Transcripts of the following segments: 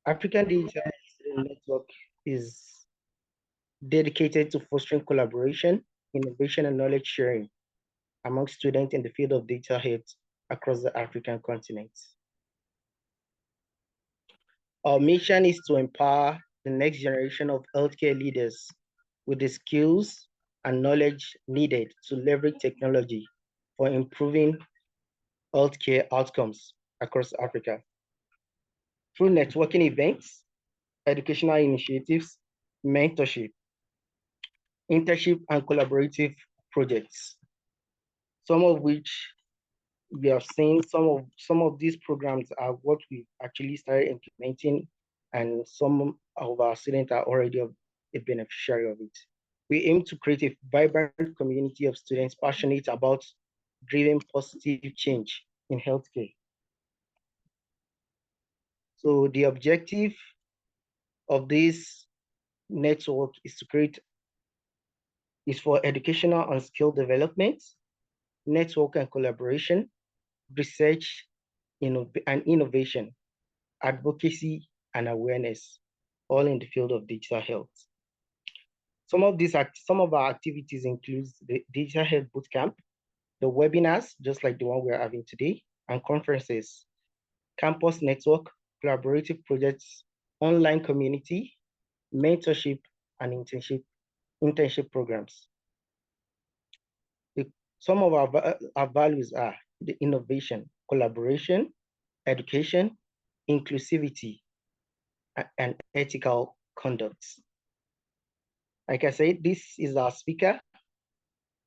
African Digital Student Network is dedicated to fostering collaboration, innovation, and knowledge sharing among students in the field of digital health across the African continent. Our mission is to empower the next generation of healthcare leaders with the skills and knowledge needed to leverage technology for improving healthcare outcomes across Africa. Through networking events, educational initiatives, mentorship, internship, and collaborative projects, some of which we have seen some of these programs are what we actually started implementing, and some of our students are already a beneficiary of it. We aim to create a vibrant community of students passionate about driving positive change in healthcare. So the objective of this network is for educational and skill development, network and collaboration, research and innovation, advocacy and awareness, all in the field of digital health. Some of our activities include the Digital Health Bootcamp, the webinars, just like the one we're having today, and conferences, campus network, collaborative projects, online community, mentorship, and internship programs. Some of our values are the innovation, collaboration, education, inclusivity, and ethical conduct. Like I said, this is our speaker,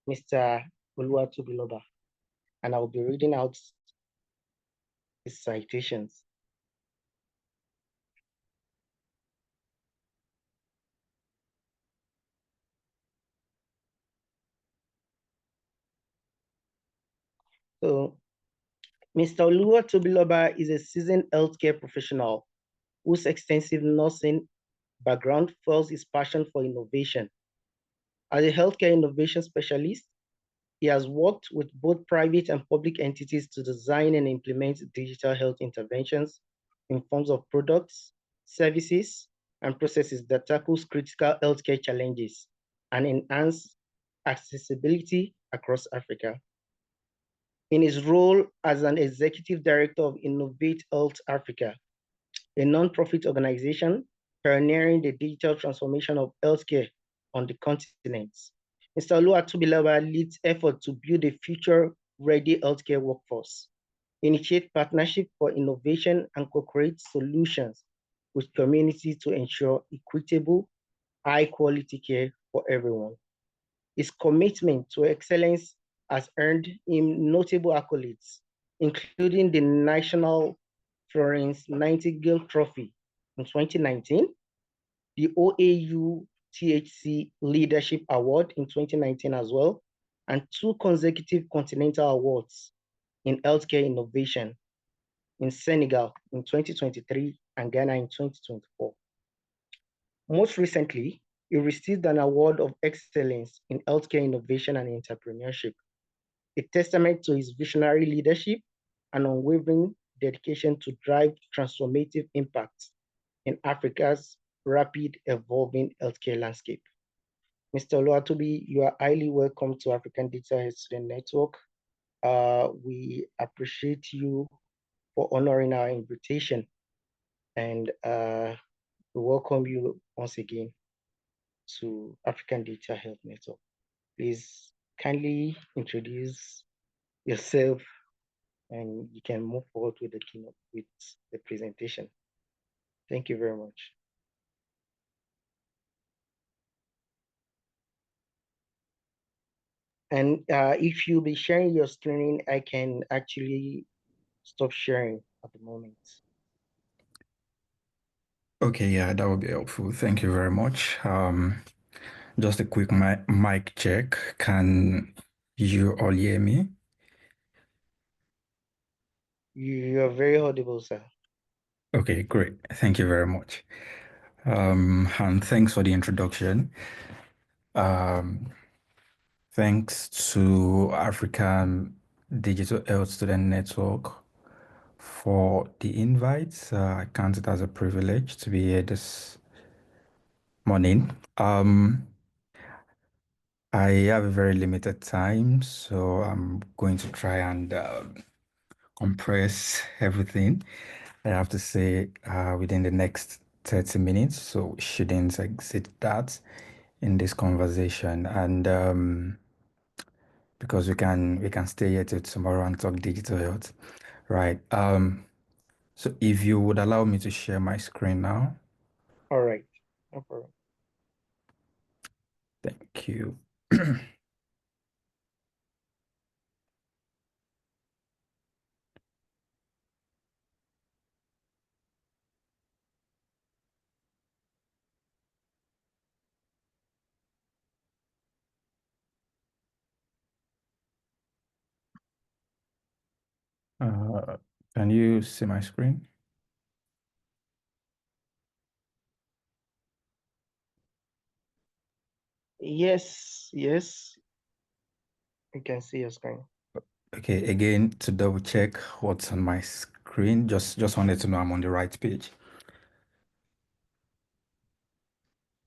Mr. Oluwatobiloba, and I will be reading out his citations. So, Mr. Oluwatobiloba is a seasoned healthcare professional whose extensive nursing background fuels his passion for innovation. As a healthcare innovation specialist, he has worked with both private and public entities to design and implement digital health interventions in forms of products, services, and processes that tackles critical healthcare challenges and enhance accessibility across Africa. In his role as an executive director of Innovate Health Africa, a nonprofit organization pioneering the digital transformation of healthcare on the continent, Mr. Oluwatobiloba leads efforts to build a future-ready healthcare workforce, initiate partnership for innovation, and co-create solutions with communities to ensure equitable, high-quality care for everyone. His commitment to excellence has earned him notable accolades, including the National Florence Nightingale Trophy in 2019, the OAU THC Leadership Award in 2019 as well, and 2 consecutive Continental Awards in healthcare innovation in Senegal in 2023 and Ghana in 2024. Most recently, he received an award of excellence in healthcare innovation and entrepreneurship, a testament to his visionary leadership and unwavering dedication to drive transformative impact in Africa's rapid evolving healthcare landscape. Mr. Oluwatobi, you are highly welcome to African Digital Health Student Network. We appreciate you for honoring our invitation, and we welcome you once again to African Digital Health Network. Please kindly introduce yourself, and you can move forward with the keynote, with the presentation. Thank you very much. And if you'll be sharing your screen, I can actually stop sharing at the moment. Okay, yeah, that would be helpful. Thank you very much. Just a quick mic check. Can you all hear me? You're very audible, sir. Okay, great. Thank you very much. And thanks for the introduction. Thanks to African Digital Health Student Network for the invites. I count it as a privilege to be here this morning. I have a very limited time, so I'm going to try and compress everything I have to say within the next 30 minutes, so we shouldn't exceed that in this conversation. And because we can stay here till tomorrow and talk digital health, right? So if you would allow me to share my screen now, All right. No problem. thank you. Uh, can you see my screen? Yes, yes, you can see your screen. Okay, again, to double check what's on my screen, just wanted to know I'm on the right page.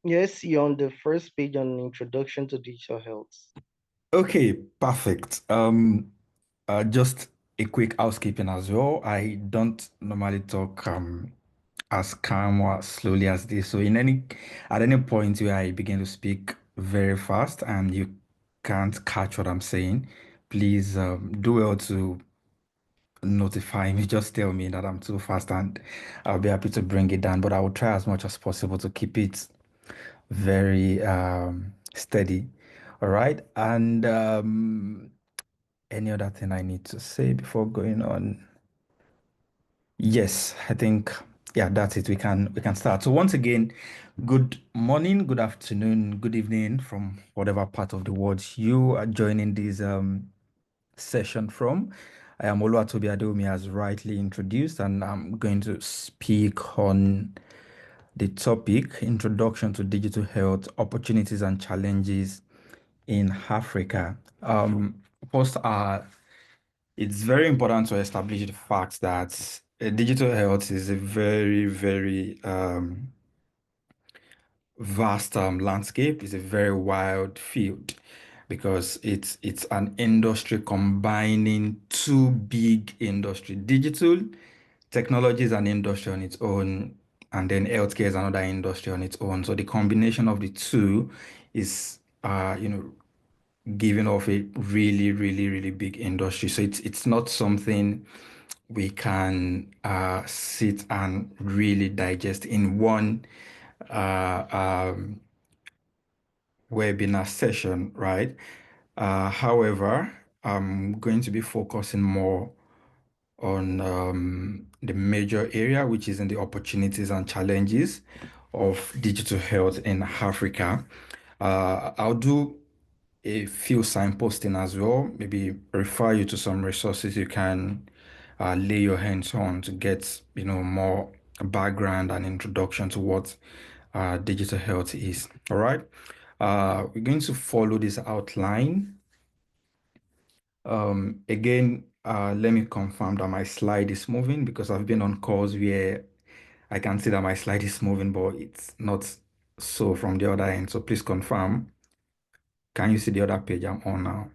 Yes, you're on the first page on Introduction to Digital Health. Okay, perfect. Just a quick housekeeping as well. I don't normally talk as calm or as slowly as this. So at any point where I begin to speak very fast and you can't catch what I'm saying, please do well to notify me. Just tell me that I'm too fast and I'll be happy to bring it down. But I will try as much as possible to keep it very steady. All right. And any other thing I need to say before going on? Yes, I think yeah, that's it. We can start. So once again, good morning, good afternoon, good evening from whatever part of the world you are joining this session from. I am Oluwatobi Adeomi as rightly introduced, and I'm going to speak on the topic Introduction to Digital Health Opportunities and Challenges in Africa. First, it's very important to establish the fact that digital health is a very, very vast landscape. It's a very wild field because it's an industry combining two big industry. Digital technology is an industry on its own, and then healthcare is another industry on its own. So the combination of the two is giving off a really, really, really big industry. So it's not something we can sit and really digest in one uh, um, webinar session, right? However, I'm going to be focusing more on the major area, which is in the opportunities and challenges of digital health in Africa. I'll do a few signposting as well, maybe refer you to some resources you can lay your hands on to get, more background and introduction to what digital health is. All right. We're going to follow this outline. Again, let me confirm that my slide is moving because I've been on calls where I can see that my slide is moving, but it's not so from the other end. So please confirm. Can you see the other page I'm on now?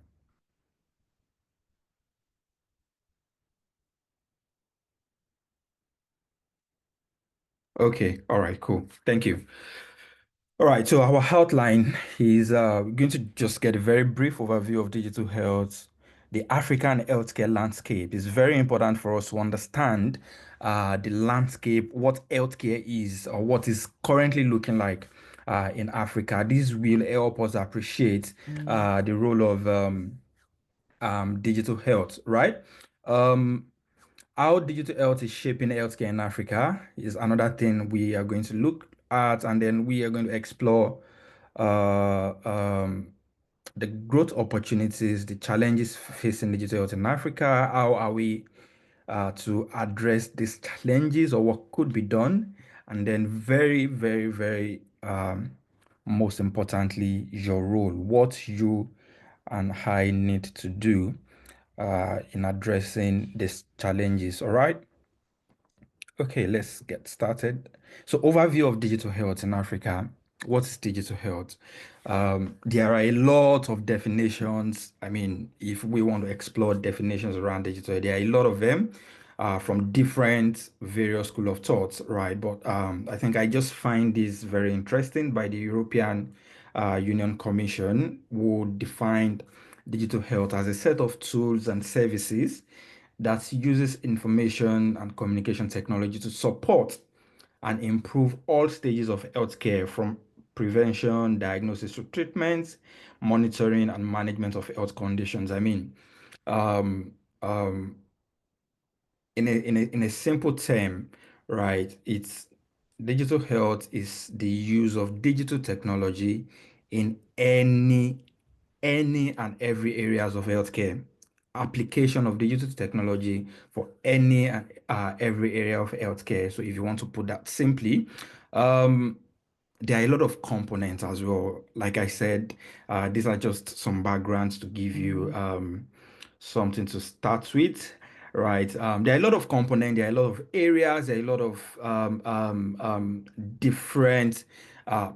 Okay, all right, cool. Thank you. All right, so our outline is we're going to just get a very brief overview of digital health, the African healthcare landscape. It's very important for us to understand the landscape, what healthcare is, or what is currently looking like in Africa. This will help us appreciate the role of digital health, right? Um, how digital health is shaping healthcare in Africa is another thing we are going to look at, and then we are going to explore uh, um, the growth opportunities, the challenges facing digital health in Africa. How are we to address these challenges, or what could be done? And then, very, very, very most importantly, your role, what you and I need to do in addressing these challenges. All right. Okay, let's get started. So, overview of digital health in Africa. What is digital health? There are a lot of definitions. I mean, if we want to explore definitions around digital, there are a lot of them from different various school of thoughts, right? But I think I just find this very interesting by the European Union Commission, who defined digital health as a set of tools and services that uses information and communication technology to support and improve all stages of healthcare from prevention, diagnosis to treatment, monitoring, and management of health conditions. I mean, um, um, in a simple term, right? It's digital health is the use of digital technology in any and every areas of healthcare. Application of digital technology for any and every area of healthcare. So if you want to put that simply, um, there are a lot of components as well. Like I said, these are just some backgrounds to give you something to start with, right? There are a lot of components, there are a lot of areas, there are a lot of different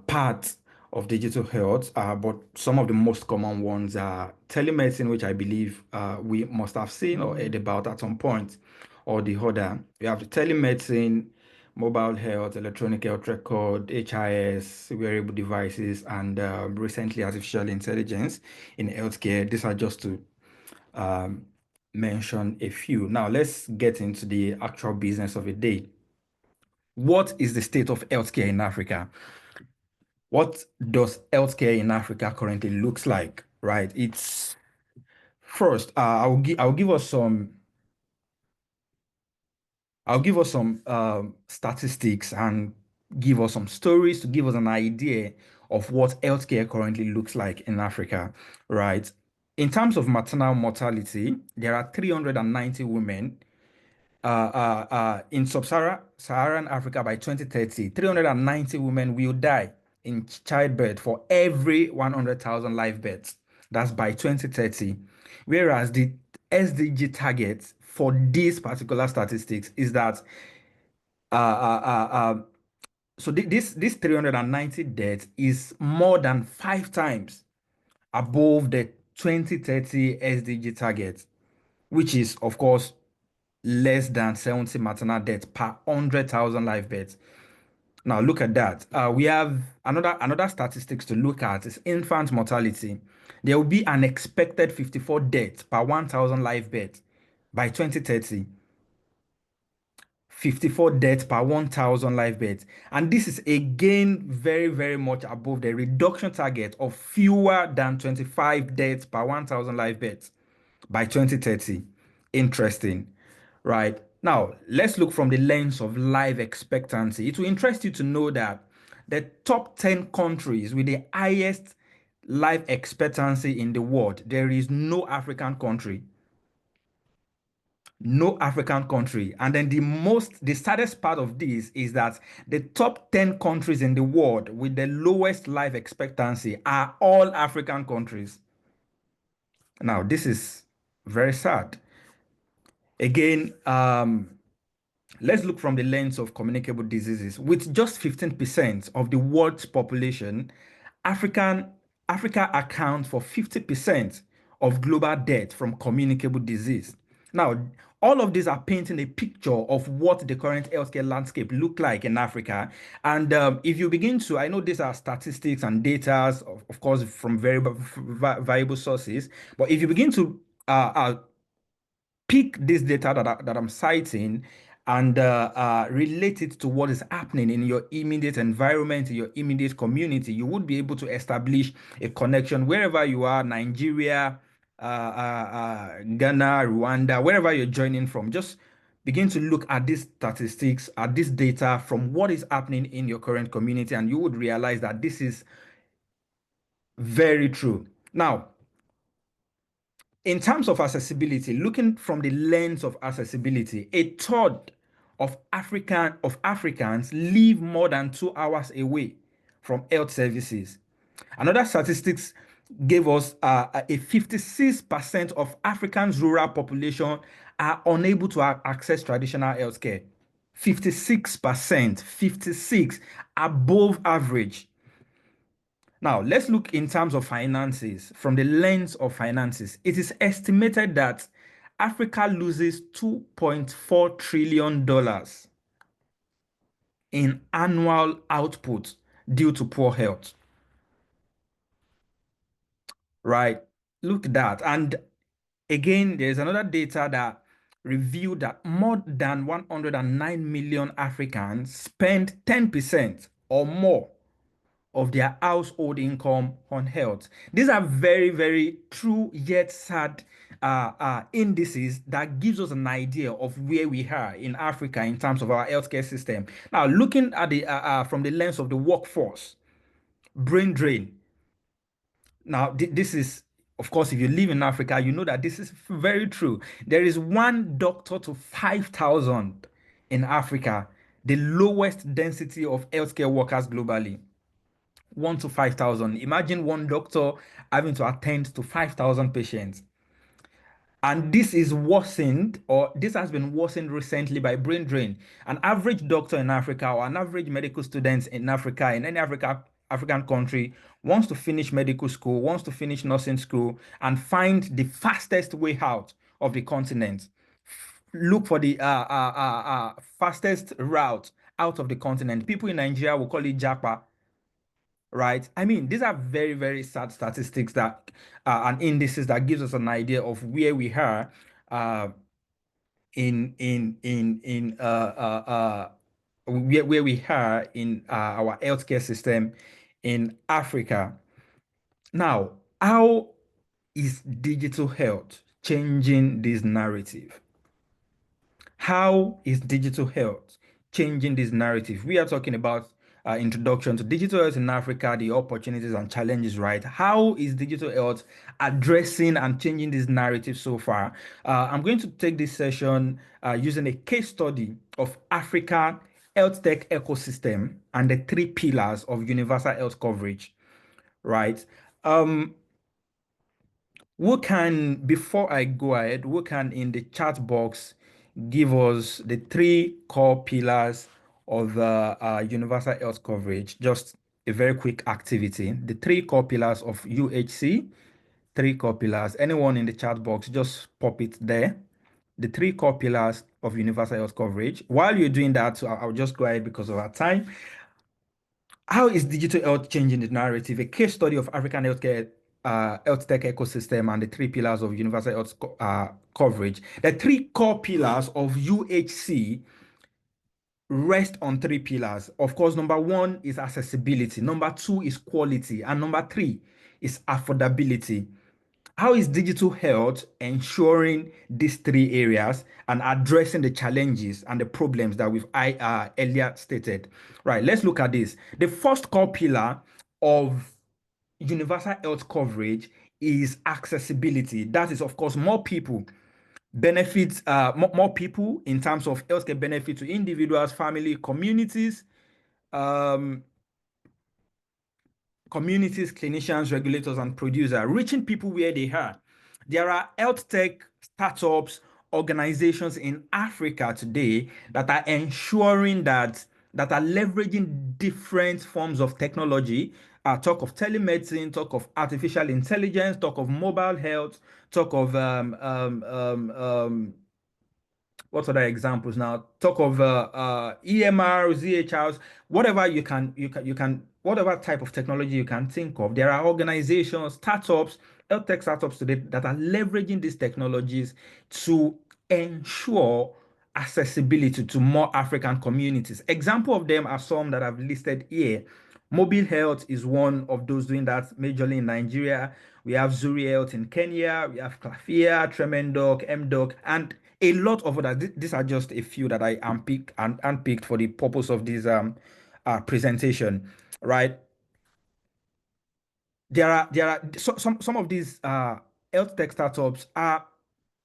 parts of digital health, but some of the most common ones are telemedicine, which I believe we must have seen or heard about at some point or the other. We have the telemedicine, mobile health, electronic health record, HIS, wearable devices, and recently artificial intelligence in healthcare. These are just to um, mention a few. Now, let's get into the actual business of the day. What is the state of healthcare in Africa? What does healthcare in Africa currently looks like? Right. It's first. I'll give us some statistics and give us some stories to give us an idea of what healthcare currently looks like in Africa, right? In terms of maternal mortality, there are 390 women in Saharan Africa by 2030. 390 women will die in childbirth for every 100,000 live births. That's by 2030. Whereas the SDG target for these particular statistics is that uh, uh, uh, uh, this 390 deaths is more than 5 times above the 2030 SDG target, which is of course less than 70 maternal deaths per 100,000 live births. Now look at that. We have another statistics to look at is infant mortality. There will be an expected 54 deaths per 1,000 live births by 2030. 54 deaths per 1,000 live births. And this is again very, very much above the reduction target of fewer than 25 deaths per 1,000 live births by 2030. Interesting, right? Now, let's look from the lens of life expectancy. It will interest you to know that the top 10 countries with the highest life expectancy in the world, there is no African country, no African country. And then the saddest part of this is that the top 10 countries in the world with the lowest life expectancy are all African countries. Now, this is very sad. Again, let's look from the lens of communicable diseases. With just 15% of the world's population, African Africa accounts for 50% of global death from communicable disease. Now, all of these are painting a picture of what the current healthcare landscape look like in Africa. And if you begin to, I know these are statistics and data, of course, from very viable sources. But if you begin to pick this data that I'm citing and relate it to what is happening in your immediate environment, in your immediate community, you would be able to establish a connection wherever you are, Nigeria, Ghana, Rwanda, wherever you're joining from. Just begin to look at these statistics, at this data from what is happening in your current community, and you would realize that this is very true. Now, in terms of accessibility, looking from the lens of accessibility, a third of Africans live more than 2 hours away from health services. Another statistics gave us a 56% of Africans' rural population are unable to access traditional healthcare. 56%, 56, above average. Now, let's look in terms of finances. From the lens of finances, it is estimated that Africa loses $2.4 trillion in annual output due to poor health. Right? Look at that. And again, there's another data that revealed that more than 109 million Africans spend 10% or more of their household income on health. These are very, very true yet sad indices that gives us an idea of where we are in Africa in terms of our healthcare system. Now, looking at the from the lens of the workforce, brain drain. Now, this is, of course, if you live in Africa, you know that this is very true. There is one doctor to 5,000 in Africa, the lowest density of healthcare workers globally. 1 to 5,000. Imagine one doctor having to attend to 5,000 patients. And this is worsened, or this has been worsened recently by brain drain. An average doctor in Africa or an average medical student in Africa, in any African country, wants to finish medical school, wants to finish nursing school, and find the fastest way out of the continent. Look for the fastest route out of the continent. People in Nigeria will call it Japa, right? I mean, these are very, very sad statistics that and indices that gives us an idea of where we are uh, where we are in our healthcare system in Africa. Now, how is digital health changing this narrative? How is digital health changing this narrative? We are talking about introduction to digital health in Africa, the opportunities and challenges, right? How is digital health addressing and changing this narrative so far? I'm going to take this session using a case study of Africa health tech ecosystem and the three pillars of universal health coverage, right? Um, before I go ahead, who can in the chat box give us the three core pillars of the universal health coverage? Just a very quick activity. The three core pillars of UHC, three core pillars. Anyone in the chat box, just pop it there. The three core pillars of universal health coverage. While you're doing that, so I'll just go ahead because of our time. How is digital health changing the narrative? A case study of African healthcare health tech ecosystem and the three pillars of universal health coverage. The three core pillars of UHC rest on three pillars. Of course, number one is accessibility, number two is quality, and number three is affordability. How is digital health ensuring these three areas and addressing the challenges and the problems that we've earlier stated? Right, let's look at this. The first core pillar of universal health coverage is accessibility. That is, of course, more people benefits, more people in terms of healthcare benefit to individuals, family, um, communities, clinicians, regulators, and producers, reaching people where they are. There are health tech startups, organizations in Africa today that are ensuring that are leveraging different forms of technology. Talk of telemedicine, talk of artificial intelligence, talk of mobile health, talk of what other examples now? Talk of EMR, ZHRs, whatever whatever type of technology you can think of. There are organizations, startups, health tech startups today that are leveraging these technologies to ensure accessibility to more African communities. Example of them are some that I've listed here. Mobile Health is one of those doing that majorly in Nigeria. We have Zuri Health in Kenya. We have Clafia, Tremendoc, MDoc, and a lot of others. These are just a few that I unpicked for the purpose of this presentation, right? Some of these health tech startups are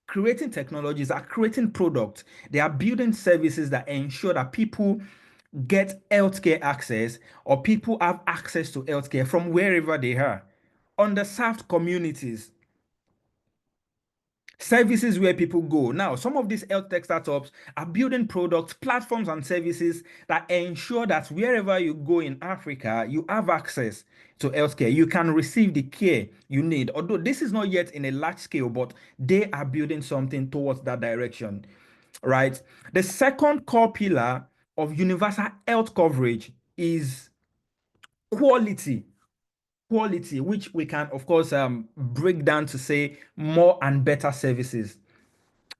creating technologies, are creating products. They are building services that ensure that people get healthcare access or people have access to healthcare from wherever they are. underserved communities, services where people go. Now, some of these health tech startups are building products, platforms, and services that ensure that wherever you go in Africa, you have access to healthcare. You can receive the care you need. Although this is not yet in a large scale, but they are building something towards that direction, right? The second core pillar of universal health coverage is quality. Quality, which we can, of course, break down to say more and better services.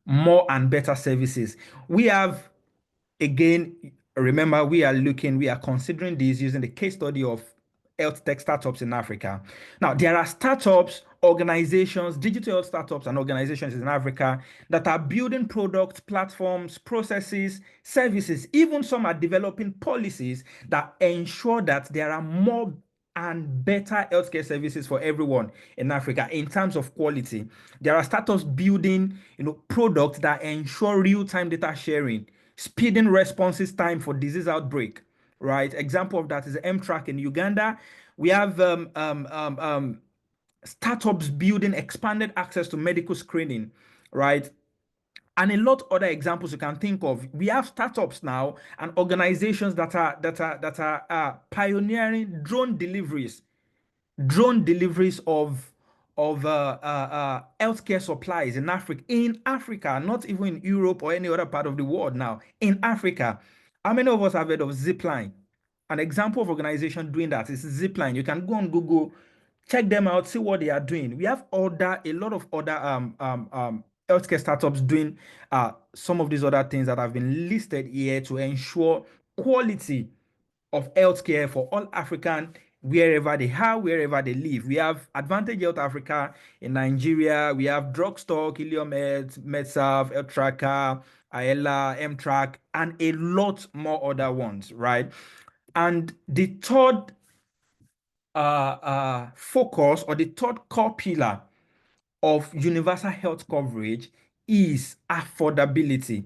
More and better services. We have, again, remember, we are considering this using the case study of health tech startups in Africa. Now, there are startups, organizations, digital health startups and organizations in Africa that are building products, platforms, processes, services. Even some are developing policies that ensure that there are more and better healthcare services for everyone in Africa in terms of quality. There are startups building, products that ensure real-time data sharing, speeding responses time for disease outbreak. Right. Example of that is M-Track in Uganda. We have startups building expanded access to medical screening. Right. And a lot other examples you can think of. We have startups now and organizations that are pioneering drone deliveries of healthcare supplies in Africa, not even in Europe or any other part of the world now, in Africa. How many of us have heard of Zipline? An example of organization doing that is Zipline. You can go on Google, check them out, see what they are doing. We have a lot of other healthcare startups doing some of these other things that have been listed here to ensure quality of healthcare for all African wherever they are, wherever they live. We have Advantage Health Africa in Nigeria. We have Drugstore, Kiliomed, MedServ, Health Tracker, Aela, M-Track, and a lot more other ones, right? And the third focus, or the third core pillar of universal health coverage, is affordability.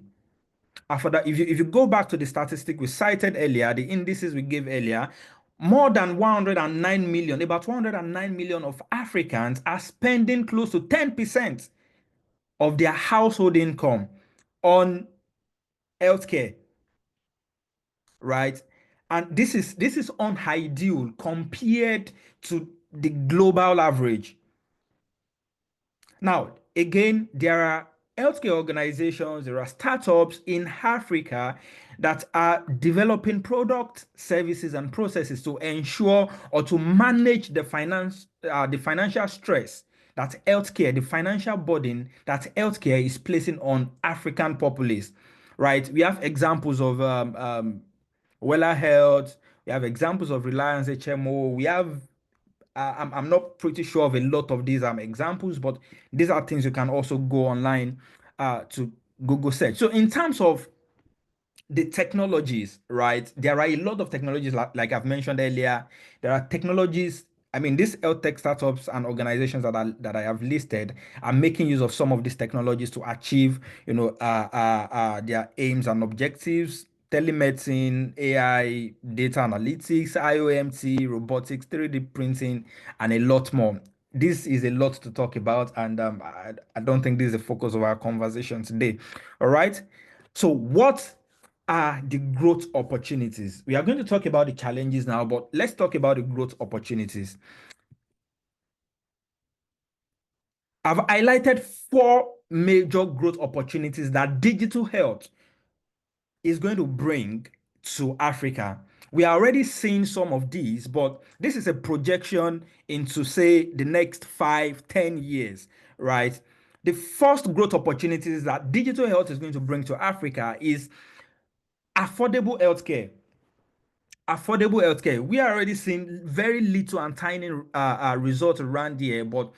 If you go back to the statistic we cited earlier, the indices we gave earlier, more than 109 million, about 109 million of Africans are spending close to 10% of their household income on healthcare, right? And this is unideal compared to the global average. Now, again, there are healthcare organizations, there are startups in Africa that are developing products, services, and processes to ensure or to manage the financial stress that healthcare, the financial burden that healthcare is placing on African populace. Right? We have examples of Wella Health. We have examples of Reliance HMO. We have I'm not pretty sure of a lot of these examples, but these are things you can also go online to Google search. So in terms of the technologies, right? There are a lot of technologies, like I've mentioned earlier. There are technologies. I mean, these health tech startups and organizations that I have listed are making use of some of these technologies to achieve, their aims and objectives. Telemedicine, AI, data analytics, IOMT, robotics, 3D printing, and a lot more. This is a lot to talk about, and I don't think this is the focus of our conversation today. All right. So, what are the growth opportunities? We are going to talk about the challenges now, but let's talk about the growth opportunities. I've highlighted four major growth opportunities that digital health is going to bring to Africa. We are already seeing some of these, but this is a projection into, say, the next 5, 10 years, right? The first growth opportunities that digital health is going to bring to Africa is affordable healthcare. Affordable healthcare. We are already seeing very little and tiny results around here, but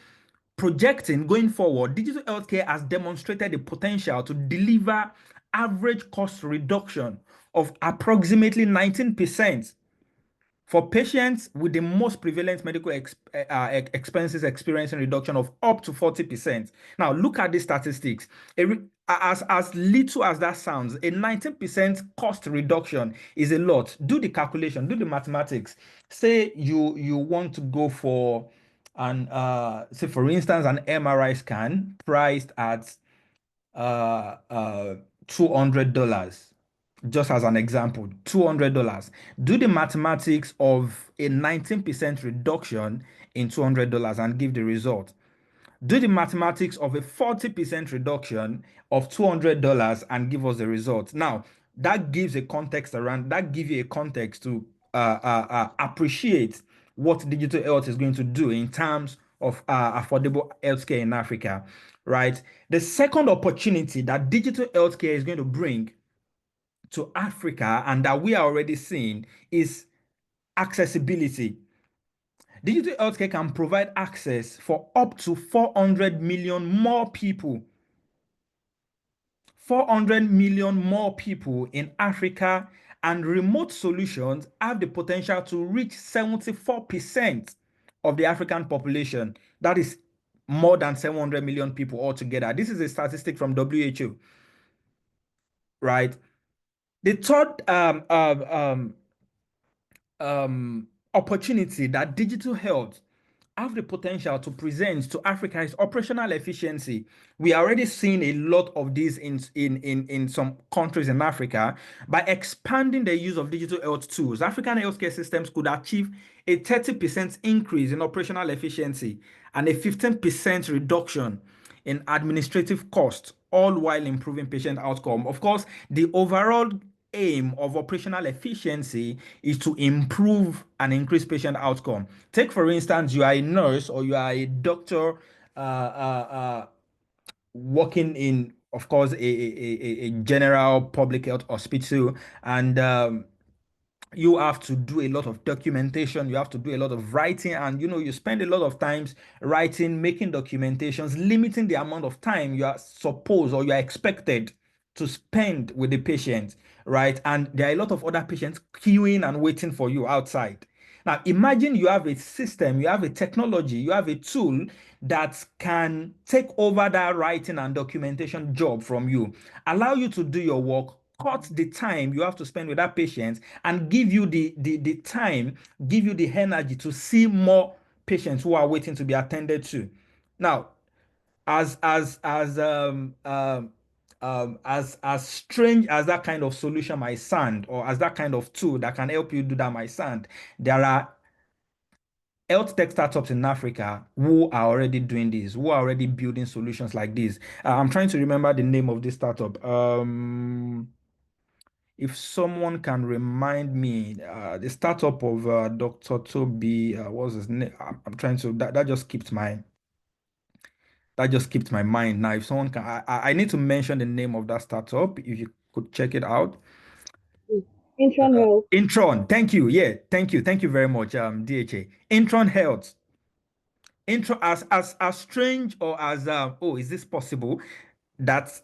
projecting going forward, digital healthcare has demonstrated the potential to deliver average cost reduction of approximately 19% for patients with the most prevalent medical expenses experiencing reduction of up to 40%. Now, look at the statistics. As little as that sounds, a 19% cost reduction is a lot. Do the calculation, do the mathematics. Say you want to go for And say for instance, an MRI scan priced at $200, just as an example, $200. Do the mathematics of a 19% reduction in $200 and give the result. Do the mathematics of a 40% reduction of $200 and give us the result. Now, that gives a context around, that gives you a context to appreciate what digital health is going to do in terms of affordable healthcare in Africa, right? The second opportunity that digital healthcare is going to bring to Africa and that we are already seeing is accessibility. Digital healthcare can provide access for up to 400 million more people. 400 million more people in Africa, and remote solutions have the potential to reach 74% of the African population. That is more than 700 million people altogether. This is a statistic from WHO, right? The third opportunity that digital health have the potential to present to Africa is operational efficiency. We are already seeing a lot of this in some countries in Africa. By expanding the use of digital health tools, African healthcare systems could achieve a 30% increase in operational efficiency and a 15% reduction in administrative costs, all while improving patient outcome. Of course, the overall aim of operational efficiency is to improve and increase patient outcome. Take, for instance, you are a nurse or you are a doctor working in, of course, a general public health hospital, and you have to do a lot of documentation, you have to do a lot of writing, and you spend a lot of times writing, making documentations, limiting the amount of time you are supposed or you are expected to spend with the patient, right? And there are a lot of other patients queuing and waiting for you outside. Now imagine you have a system, you have a technology, you have a tool that can take over that writing and documentation job from you, allow you to do your work, cut the time you have to spend with that patient, and give you the time, give you the energy to see more patients who are waiting to be attended to. Now, as strange as that kind of solution might sound, or as that kind of tool that can help you do that might sound, there are health tech startups in Africa who are already doing this, who are already building solutions like this. I'm trying to remember the name of this startup. If someone can remind me, the startup of Dr. Toby, what's his name? I'm trying to, that just skipped my mind now. If someone can, I need to mention the name of that startup. If you could check it out. Intron Health. Intron, thank you. Yeah, thank you very much, DHA. Intron Health. As strange or as oh, is this possible? That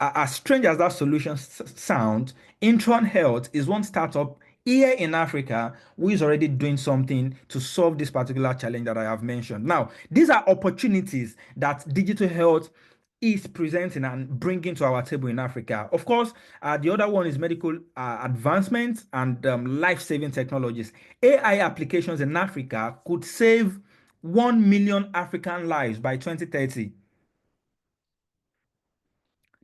as strange as that solution sounds, Intron Health is one startup here in Africa who is already doing something to solve this particular challenge that I have mentioned. Now, these are opportunities that digital health is presenting and bringing to our table in Africa. Of course, the other one is medical advancements and life-saving technologies. AI applications in Africa could save 1 million African lives by 2030.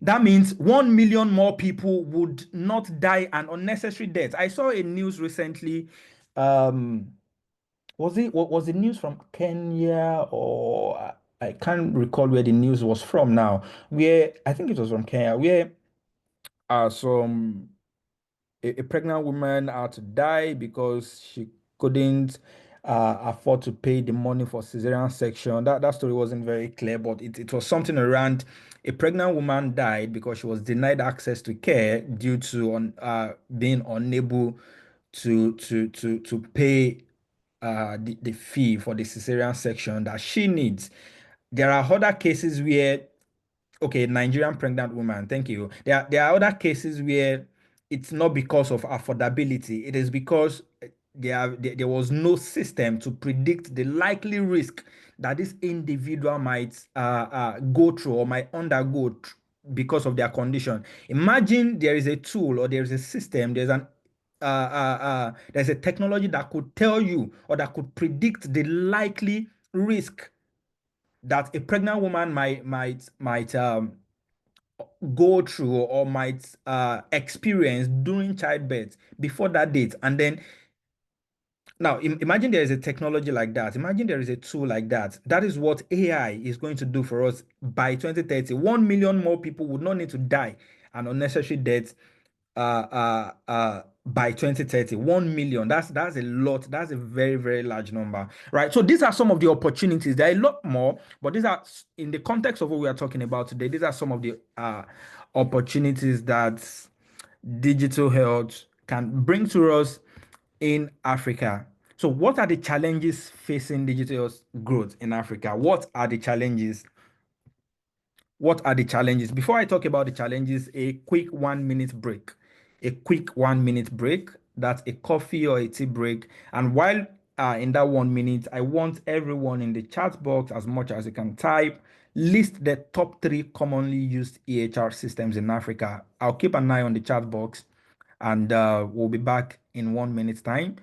That means 1 million more people would not die an unnecessary death. I saw a news recently. Um, was the news from Kenya, or I can't recall where the news was from now. Where I think it was from Kenya, where some a pregnant woman had to die because she couldn't afford to pay the money for cesarean section. That story wasn't very clear, but it was something around a pregnant woman died because she was denied access to care due to being unable to pay the fee for the cesarean section that she needs. There are other cases where, okay, Nigerian pregnant woman, thank you. There are other cases where it's not because of affordability, it is because there was no system to predict the likely risk that this individual might go through or might undergo because of their condition. Imagine there is a tool or there is a system, there's a technology that could tell you or that could predict the likely risk that a pregnant woman might go through or might experience during childbirth before that date. And then now imagine there is a technology like that. Imagine there is a tool like that. That is what AI is going to do for us by 2030. 1 million more people would not need to die an unnecessary death by 2030. 1 million. That's a lot. That's a very, very large number. Right. So these are some of the opportunities. There are a lot more, but these are in the context of what we are talking about today. These are some of the opportunities that digital health can bring to us in Africa. So, what are the challenges facing digital health growth in Africa? What are the challenges? What are the challenges? Before I talk about the challenges, a quick 1 minute break. A quick 1 minute break. That's a coffee or a tea break. And while in that 1 minute, I want everyone in the chat box, as much as you can type, list the top three commonly used EHR systems in Africa. I'll keep an eye on the chat box and we'll be back in 1 minute's time.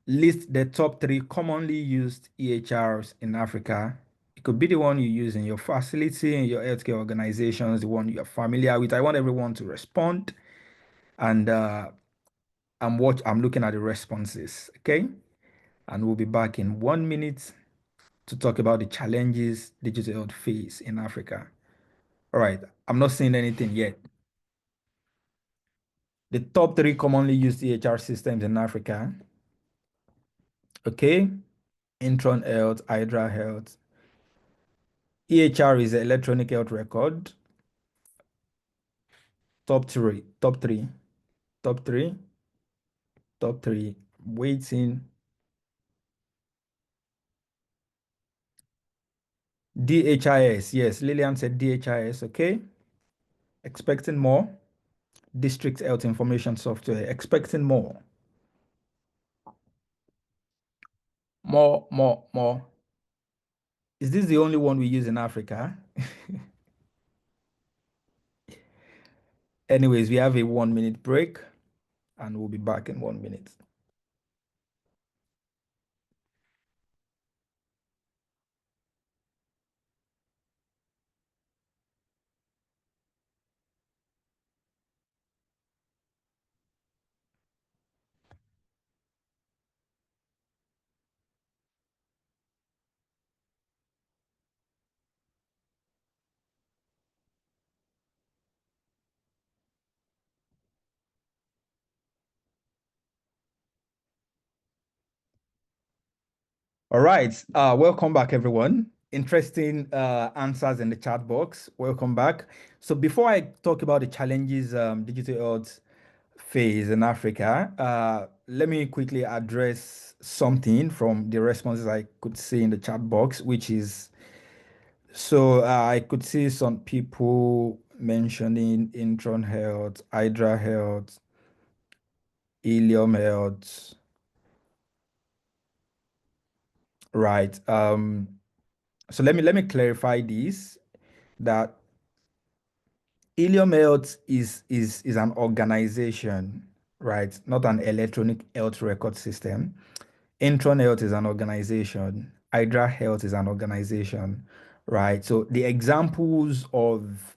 List the top three commonly used EHRs in Africa. It could be the one you use in your facility, in your healthcare organizations, the one you're familiar with. I want everyone to respond, and I'm looking at the responses. Okay, and we'll be back in 1 minute to talk about the challenges digital health face in Africa. All right, I'm not seeing anything yet. The top three commonly used EHR systems in Africa. Okay, Intron Health, Hydra Health. EHR is electronic health record. Top three, top three, top three, top three. Waiting. DHIS. Yes, Lillian said DHIS. Okay. Expecting more. District Health Information Software. Expecting more. More, more, more. Is this the only one we use in Africa? Anyways, we have a 1 minute break and we'll be back in 1 minute. All right. Welcome back, everyone. Interesting answers in the chat box. Welcome back. So before I talk about the challenges digital health face in Africa, let me quickly address something from the responses I could see in the chat box, which is I could see some people mentioning Intron Health, Hydra Health, Ilium Health, right? So let me clarify this that Ilium Health is an organization, right? Not an electronic health record system. Intron Health is an organization. Hydra Health is an organization, right? So the examples of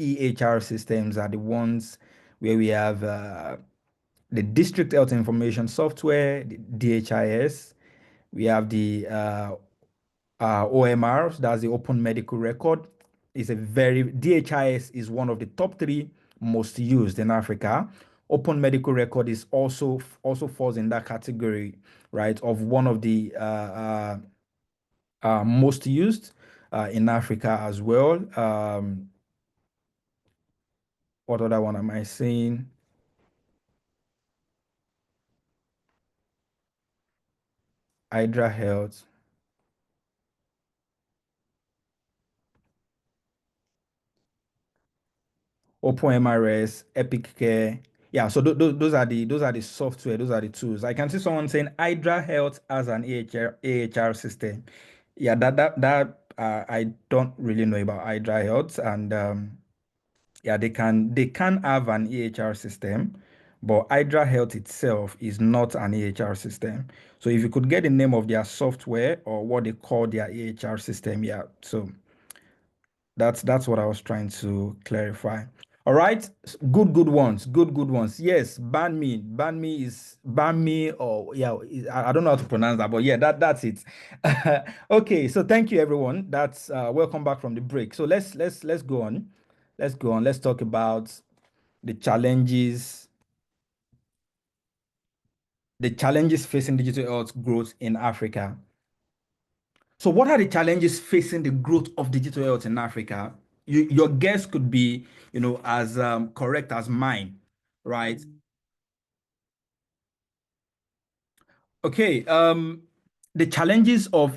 EHR systems are the ones where we have the District Health Information Software, the DHIS. We have the OMR, that's the Open Medical Record. DHIS is one of the top three most used in Africa. Open Medical Record is also falls in that category, right? Of one of the most used in Africa as well. What other one am I saying? Hydra Health. OpenMRS, Epic Care. Yeah, so those are the software, those are the tools. I can see someone saying Hydra Health as an AHR system. Yeah, that I don't really know about Hydra Health, and yeah, they can have an EHR system, but Hydra Health itself is not an EHR system. So if you could get the name of their software or what they call their EHR system, yeah. So that's what I was trying to clarify. All right, good ones, good ones. Yes, ban me, or yeah, I don't know how to pronounce that, but yeah, that's it. Okay, so thank you everyone. That's welcome back from the break. So let's go on. Let's go on. Let's talk about the challenges facing digital health growth in Africa. So, what are the challenges facing the growth of digital health in Africa? Your guess could be, as correct as mine, right? Okay. The challenges of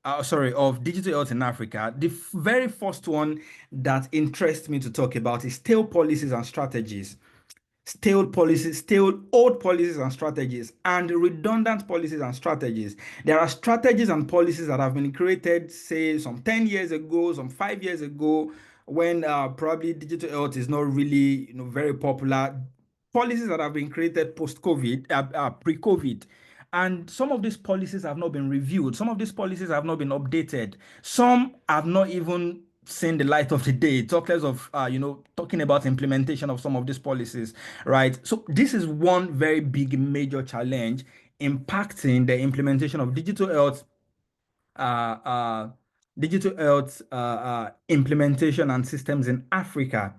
of digital health in Africa. The very first one that interests me to talk about is stale policies and strategies. Stale old policies and strategies, and redundant policies and strategies. There are strategies and policies that have been created, say, some 10 years ago, some 5 years ago, when probably digital health is not really, very popular. Policies that have been created post-COVID, pre-COVID. And some of these policies have not been reviewed. Some of these policies have not been updated. Some have not even seen the light of the day. Talk less of, talking about implementation of some of these policies, right? So this is one very big major challenge impacting the implementation of uh, uh, digital health implementation and systems in Africa.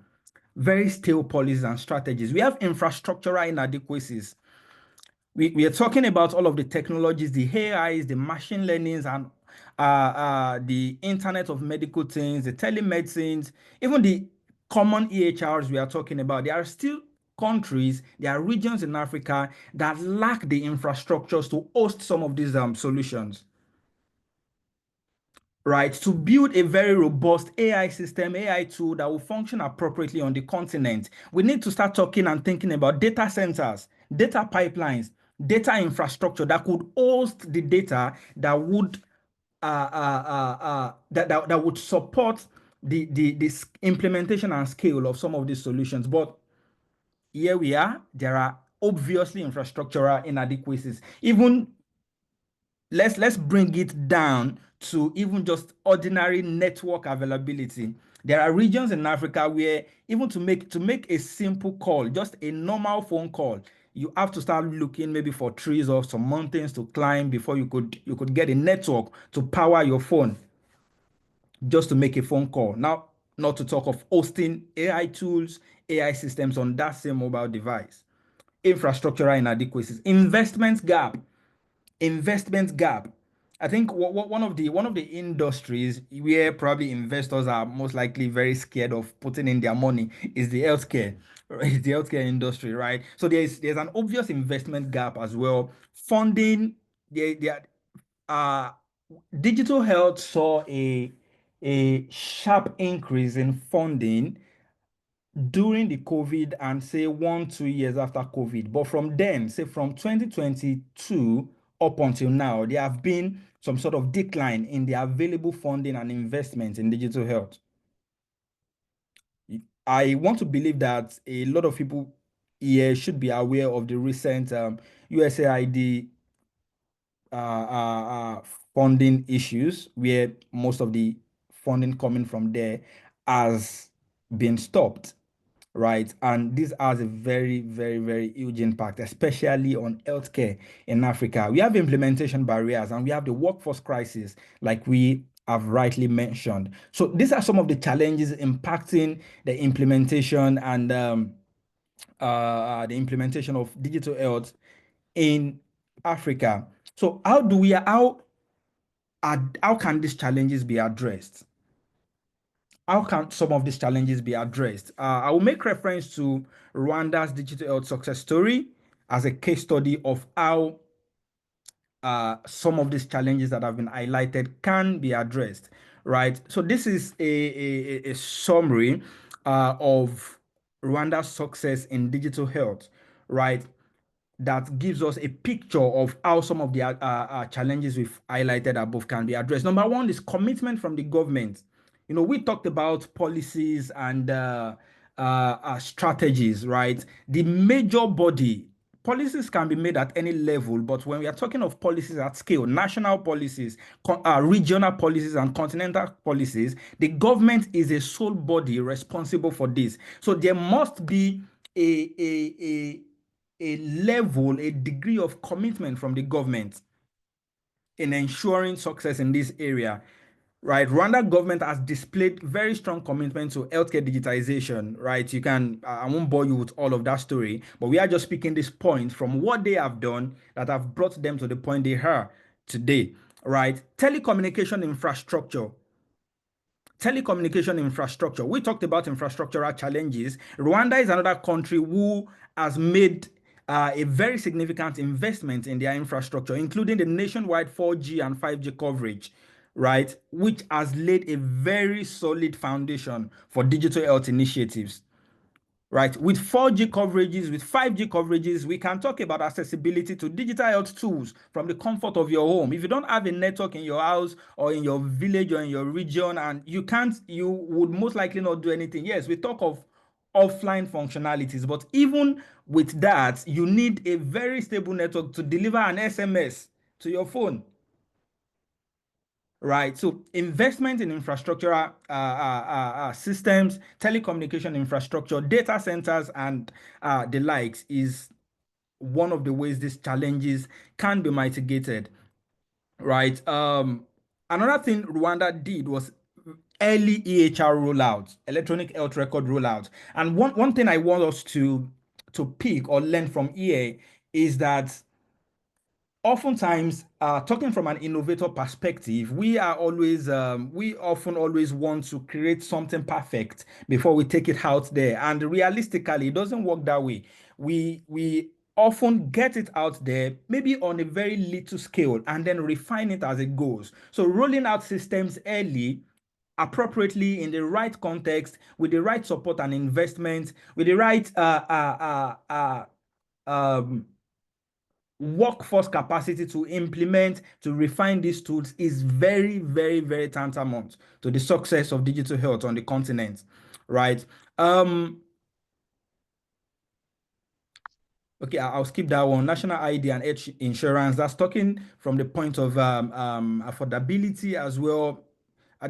Very stale policies and strategies. We have infrastructural inadequacies. We are talking about all of the technologies, the AIs, the machine learnings, and the Internet of Medical Things, the telemedicines, even the common EHRs we are talking about. There are still countries, there are regions in Africa that lack the infrastructures to host some of these solutions. Right, to build a very robust AI system, AI tool that will function appropriately on the continent, we need to start talking and thinking about data centers, data pipelines, data infrastructure that could host the data that would that would support the implementation and scale of some of these solutions. But here we are, there are obviously infrastructural inadequacies. Even let's bring it down to even just ordinary network availability. There are regions in Africa where even to make a simple call, just a normal phone call, you have to start looking maybe for trees or some mountains to climb before you could get a network to power your phone just to make a phone call. Now, not to talk of hosting AI tools, AI systems on that same mobile device. Infrastructural inadequacies, investment gap. I think one of the industries where probably investors are most likely very scared of putting in their money is the healthcare, is the healthcare industry, right? So there's an obvious investment gap as well. Funding, there uh digital health saw a sharp increase in funding during the COVID and say 1, 2 years after COVID. But from then, say from 2022 up until now, there have been some sort of decline in the available funding and investment in digital health. I want to believe that a lot of people here should be aware of the recent USAID uh, uh, uh, funding issues, where most of the funding coming from there has been stopped, right? And this has a very, very, very huge impact, especially on healthcare in Africa. We have implementation barriers and we have the workforce crisis, like we have rightly mentioned. So these are some of the challenges impacting the implementation and the implementation of digital health in Africa. So how can these challenges be addressed? How can some of these challenges be addressed? I will make reference to Rwanda's digital health success story as a case study of how some of these challenges that have been highlighted can be addressed, right? So this is a summary of Rwanda's success in digital health, right? That gives us a picture of how some of the challenges we've highlighted above can be addressed. Number one is commitment from the government. We talked about policies and strategies, right? The major body, policies can be made at any level, but when we are talking of policies at scale, national policies, regional policies, and continental policies, the government is a sole body responsible for this. So there must be a, a, a, a level, a degree of commitment from the government in ensuring success in this area. Right, Rwanda government has displayed very strong commitment to healthcare digitization. Right, you can I won't bore you with all of that story, but we are just picking this point from what they have done that have brought them to the point they are today. Right, telecommunication infrastructure. We talked about infrastructural challenges. Rwanda is another country who has made a very significant investment in their infrastructure, including the nationwide 4G and 5G coverage, right, which has laid a very solid foundation for digital health initiatives. Right, with 4G coverages, with 5G coverages, we can talk about accessibility to digital health tools from the comfort of your home. If you don't have a network in your house or in your village or in your region, and you would most likely not do anything. Yes, we talk of offline functionalities, but even with that, you need a very stable network to deliver an SMS to your phone. Right. So investment in infrastructure systems, telecommunication infrastructure, data centers, and the likes is one of the ways these challenges can be mitigated. Right. Another thing Rwanda did was early EHR rollout, electronic health record rollout. And one thing I want us to pick or learn from here is that oftentimes, talking from an innovator perspective, we often always want to create something perfect before we take it out there, and realistically it doesn't work that way. We often get it out there maybe on a very little scale and then refine it as it goes. So rolling out systems early, appropriately, in the right context, with the right support and investment, with the right um workforce capacity to implement, to refine these tools is very, very, very tantamount to the success of digital health on the continent, right? Okay, I'll skip that one. National ID and health insurance. That's talking from the point of affordability as well. I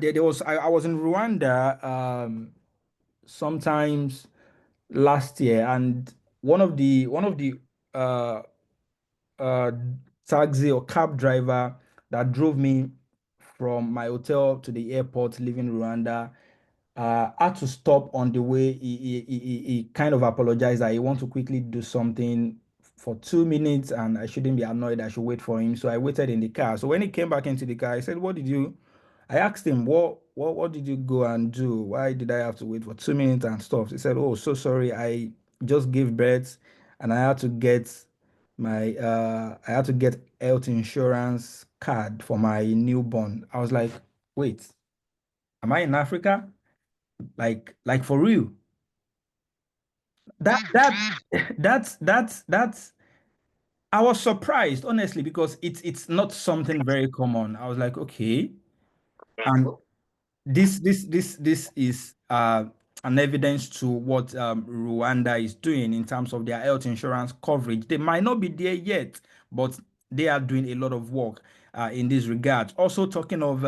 was in Rwanda sometimes last year, and one of the uh, uh, taxi or cab driver that drove me from my hotel to the airport leaving Rwanda had to stop on the way. He kind of apologized that he want to quickly do something for 2 minutes and I shouldn't be annoyed. I should wait for him. So I waited in the car. So when he came back into the car, I said, "What did you?" I asked him, "What did you go and do? Why did I have to wait for 2 minutes and stuff?" He said, "Oh, so sorry. I just gave birth and I had to get health insurance card for my newborn." I was like, "Wait, am I in Africa? Like for real?" That that's I was surprised, honestly, because it's not something very common. I was like, okay. And this is an evidence to what Rwanda is doing in terms of their health insurance coverage. They might not be there yet, but they are doing a lot of work in this regard. Also, talking of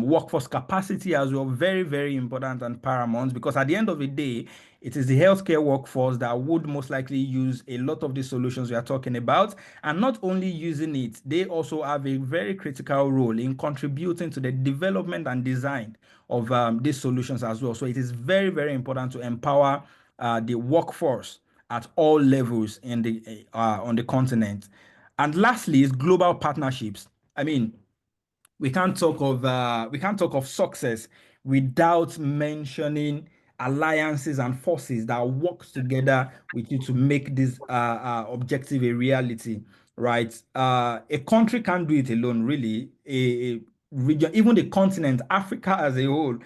workforce capacity as well, very, very important and paramount, because at the end of the day, it is the healthcare workforce that would most likely use a lot of the solutions we are talking about. And not only using it, they also have a very critical role in contributing to the development and design of these solutions as well. So it is very, very important to empower the workforce at all levels in the on the continent. And lastly, is global partnerships. I mean, we can't talk of success without mentioning alliances and forces that work together with you to make this objective a reality, right? A country can't do it alone, really. A region, even the continent, Africa as a whole,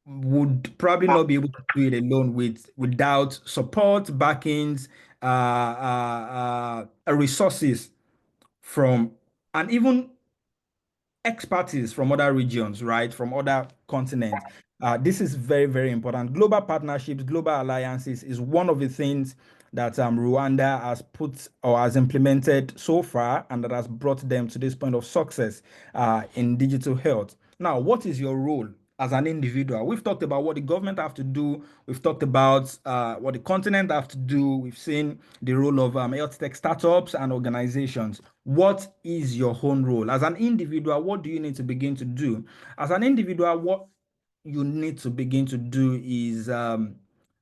would probably not be able to do it alone without support, backings, resources from, and even expertise from other regions, right? From other continents. This is very, very important. Global partnerships, global alliances is one of the things that Rwanda has put or has implemented so far, and that has brought them to this point of success in digital health. Now, what is your role as an individual? We've talked about what the government have to do. We've talked about what the continent have to do. We've seen the role of health tech startups and organizations. What is your own role as an individual? What do you need to begin to do as an individual? What you need to begin to do is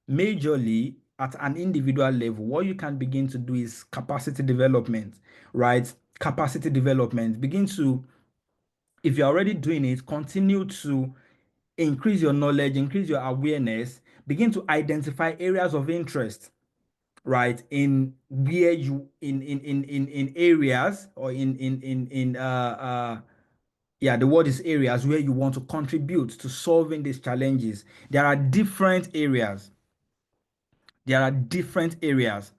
majorly at an individual level, what you can begin to do is capacity development, right? Capacity development. Begin to, if you're already doing it, continue to increase your knowledge, increase your awareness, begin to identify areas of interest, right? In where you in areas or in yeah, the word is areas where you want to contribute to solving these challenges. There are different areas. There are different areas,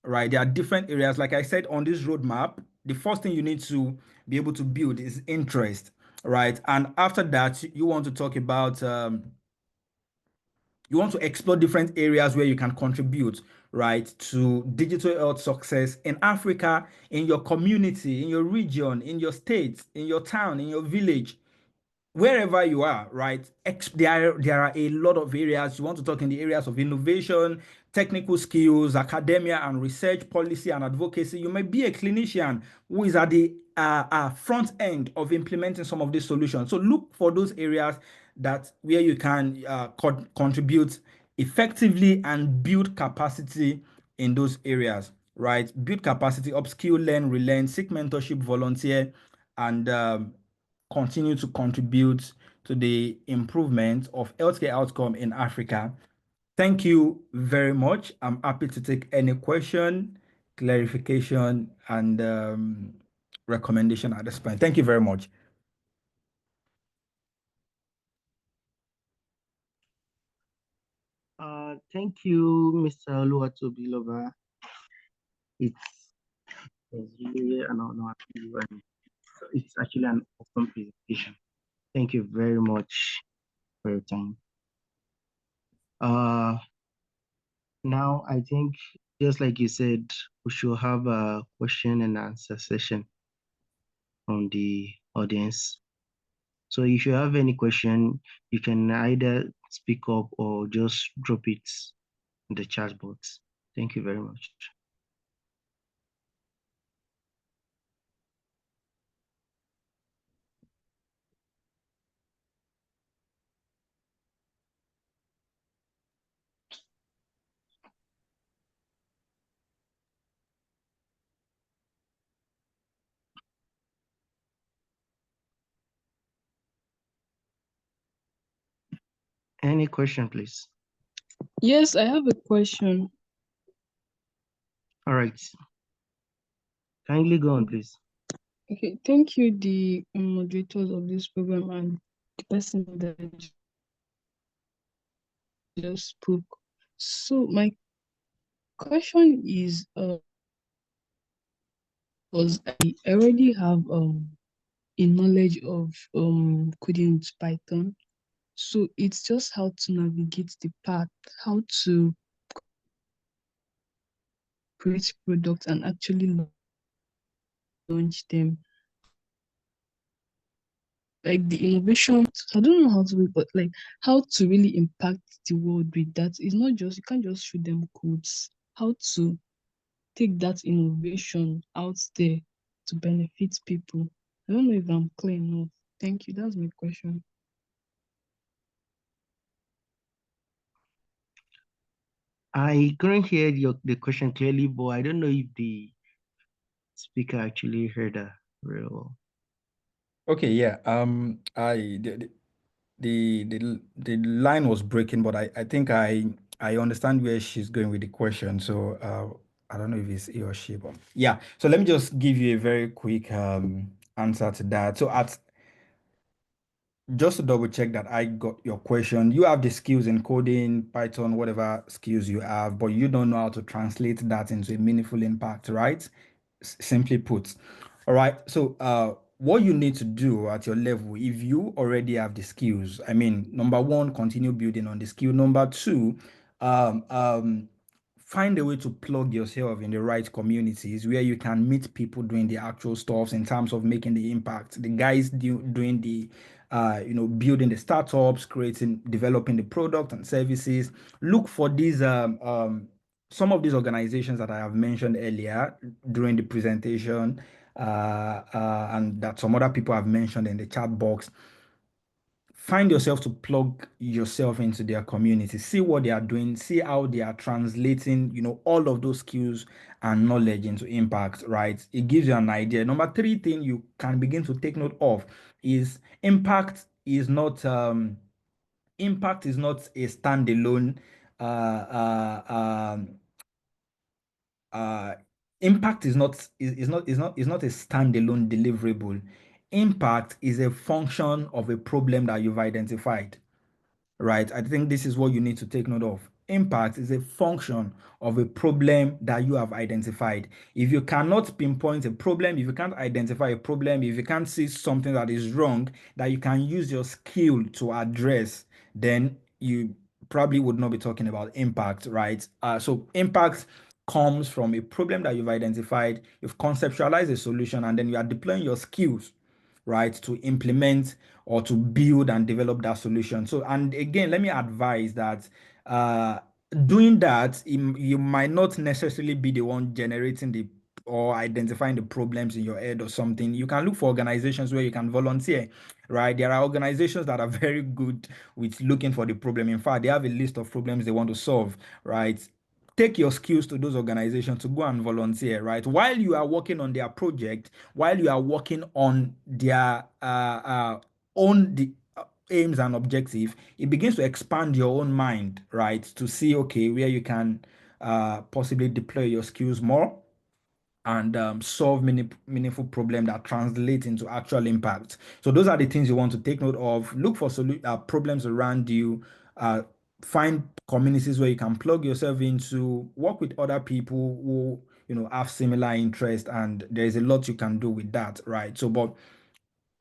right? There are different areas. Like I said on this roadmap, the first thing you need to be able to build is interest, right? And after that, you want to talk about you want to explore different areas where you can contribute, right, to digital health success in Africa, in your community, in your region, in your state, in your town, in your village, wherever you are, right? There are a lot of areas. You want to talk in the areas of innovation, technical skills, academia and research, policy and advocacy. You may be a clinician who is at the front end of implementing some of these solutions. So look for those areas that where you can contribute effectively and build capacity in those areas, right? Build capacity, upskill, learn, relearn, seek mentorship, volunteer, and continue to contribute to the improvement of healthcare outcome in Africa. Thank you very much. I'm happy to take any question, clarification, and recommendation at this point. Thank you very much. Thank you, Mr. Oluwatobiloba. It's, it's really an honor to you, and it's actually an awesome presentation. Thank you very much for your time. Now I think, just like you said, we should have a question and answer session from the audience. So if you have any question, you can either speak up or just drop it in the chat box. Thank you very much. Any question, please? Yes, I have a question. All right. Kindly go on, please. Okay, thank you, the moderators of this program and the person that just spoke. So my question is, because I already have a knowledge of coding with Python, so it's just how to navigate the path, how to create products and actually launch them. Like the innovation, I don't know how to, but like how to really impact the world with that. It's not just, you can't just show them codes. How to take that innovation out there to benefit people. I don't know if I'm clear enough. Thank you. That's my question. I couldn't hear the question clearly, but I don't know if the speaker actually heard that very well. Okay, yeah. I the line was breaking, but I think I understand where she's going with the question. So I don't know if it's he or she, but yeah. So let me just give you a very quick answer to that. So at just to double check that I got your question, you have the skills in coding, Python, whatever skills you have, but you don't know how to translate that into a meaningful impact, right? Simply put. All right. So what you need to do at your level, if you already have the skills, I mean, number one, continue building on the skill. Number two, um, um, find a way to plug yourself in the right communities where you can meet people doing the actual stuffs in terms of making the impact. The guys doing the building the startups, creating, developing the product and services. Look for these some of these organizations that I have mentioned earlier during the presentation, and that some other people have mentioned in the chat box. Find yourself to plug yourself into their community, see what they are doing, see how they are translating, all of those skills and knowledge into impact, right? It gives you an idea. Number three thing you can begin to take note of is impact is not a standalone uh, impact is not a standalone deliverable. Impact is a function of a problem that you've identified, right? I think this is what you need to take note of. Impact is a function of a problem that you have identified. If you cannot pinpoint a problem, if you can't identify a problem, if you can't see something that is wrong that you can use your skill to address, then you probably would not be talking about impact, right? So impact comes from a problem that you've identified, you've conceptualized a solution, and then you are deploying your skills, right, to implement or to build and develop that solution. So, and again, let me advise that uh, doing that, you might not necessarily be the one generating the or identifying the problems in your head or something. You can look for organizations where you can volunteer, right? There are organizations that are very good with looking for the problem. In fact, they have a list of problems they want to solve, right? Take your skills to those organizations to go and volunteer, right? While you are working on their project, while you are working on their own aims and objective, it begins to expand your own mind, right? To see, okay, where you can possibly deploy your skills more and solve meaningful problem that translate into actual impact. So those are the things you want to take note of. Look for problems around you. Uh, Find communities where you can plug yourself into. Work with other people who have similar interest, and there's a lot you can do with that, right? So, but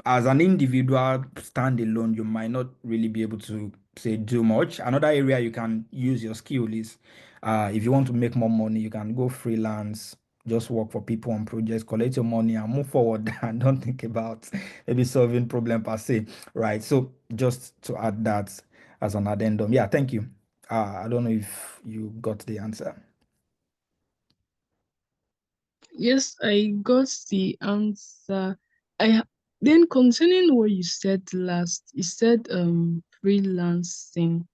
as an individual standalone, you might not really be able to say do much. Another area you can use your skill is if you want to make more money, you can go freelance, just work for people on projects, collect your money and move forward and don't think about maybe solving problem per se. Right. So just to add that as an addendum. Yeah, thank you. I don't know if you got the answer. Yes, I got the answer. Then concerning what you said last, you said freelancing.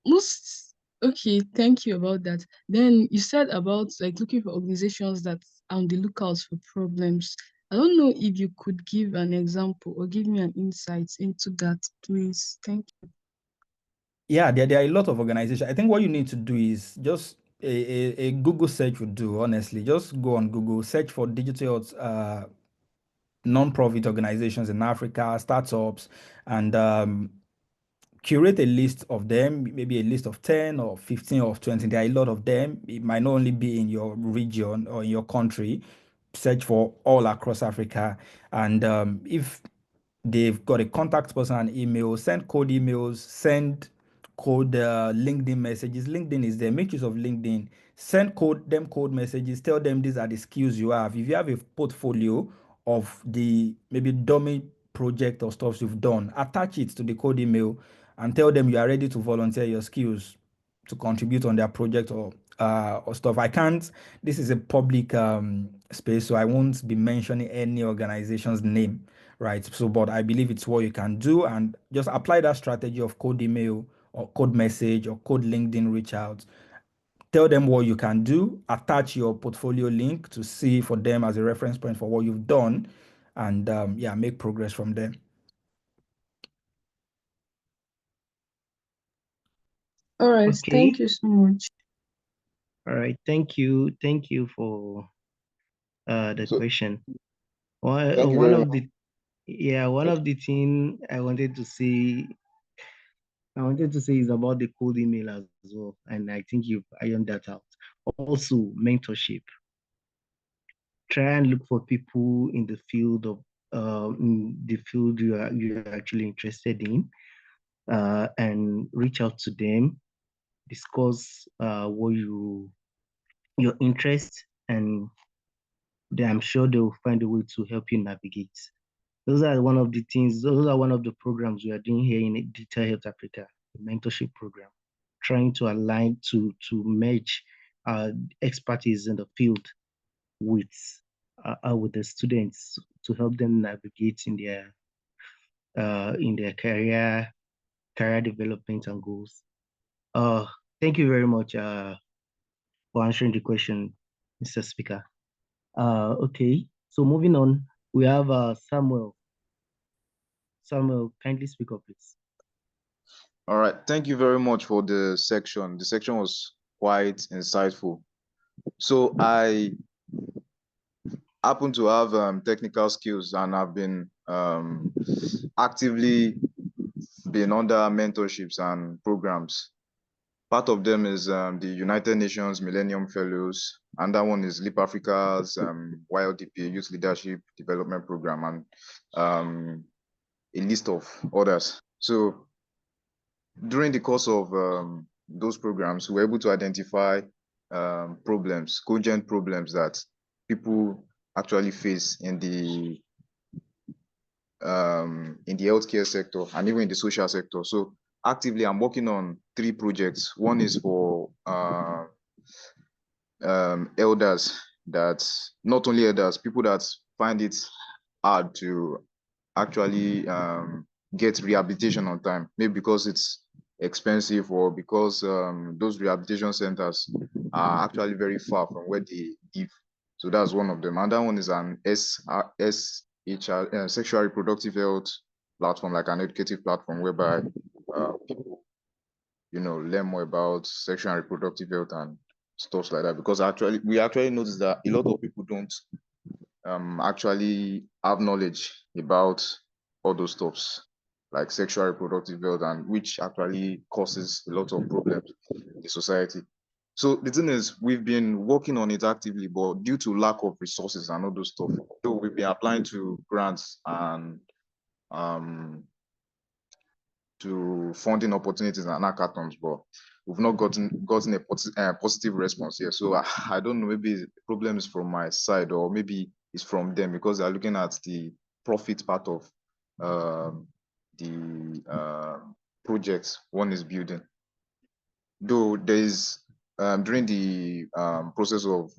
Most okay, thank you about that. Then you said about like looking for organizations that are on the lookout for problems. I don't know if you could give an example or give me an insight into that, please. Thank you. Yeah, there are a lot of organizations. I think what you need to do is just a Google search would do, honestly. Just go on Google, search for digital health non-profit organizations in Africa, startups, and curate a list of them, maybe a list of 10 or 15 or 20. There are a lot of them. It might not only be in your region or in your country. Search for all across Africa. And if they've got a contact person and email, send cold emails, send code LinkedIn messages. LinkedIn is there. Make use of LinkedIn. Send code messages. Tell them these are the skills you have. If you have a portfolio of the maybe dummy project or stuff you've done, attach it to the code email and tell them you are ready to volunteer your skills to contribute on their project or stuff. I can't. This is a public space, so I won't be mentioning any organization's name, right? So, but I believe it's what you can do, and just apply that strategy of code email or code message or code LinkedIn reach out. Tell them what you can do. Attach your portfolio link to see for them as a reference point for what you've done, and yeah, make progress from there. All right, Okay. thank you so much. All right. Thank you. Thank you for the So question. thank you One very of much. the yeah, one of the thing I wanted to say is about the cold email as well, and I think you've ironed that out. Also, mentorship. try and look for people in the field of you're actually interested in, and reach out to them, discuss what your interest, and I'm sure they will find a way to help you navigate. Those are one of the programs we are doing here in Digital Health Africa, the mentorship program, trying to align to merge uh, expertise in the field with with the students to help them navigate in their career development and goals. Uh, Thank you very much for answering the question, Mr. Speaker. Okay, so moving on, we have Samuel. Samuel, kindly speak up, please. All right. Thank you very much for the section. The section was quite insightful. So I happen to have technical skills, and I've been actively been under mentorships and programs. Part of them is the United Nations Millennium Fellows, and that one is LEAP Africa's YLDP, Youth Leadership Development Program, and a list of others. So during the course of those programs, we were able to identify problems, cogent problems that people actually face in the healthcare sector and even in the social sector. So actively, I'm working on 3 projects. One is for elders, that not only elders, people that find it hard to actually get rehabilitation on time, maybe because it's expensive or because those rehabilitation centers are actually very far from where they live. So that's one of them. And that one is an SHR, sexual reproductive health platform, like an educative platform whereby people, learn more about sexual and reproductive health and stuff like that. Because we actually noticed that a lot of people don't actually have knowledge about all those stuffs like sexual reproductive health, and which actually causes a lot of problems in the society. So the thing is, we've been working on it actively, but due to lack of resources and all those stuff, so we've been applying to grants and to funding opportunities and hackathons, but we've not gotten a positive response here. So I don't know, maybe the problem is from my side, or maybe it's from them, because they're looking at the profit part of the projects one is building. Though there is during the process of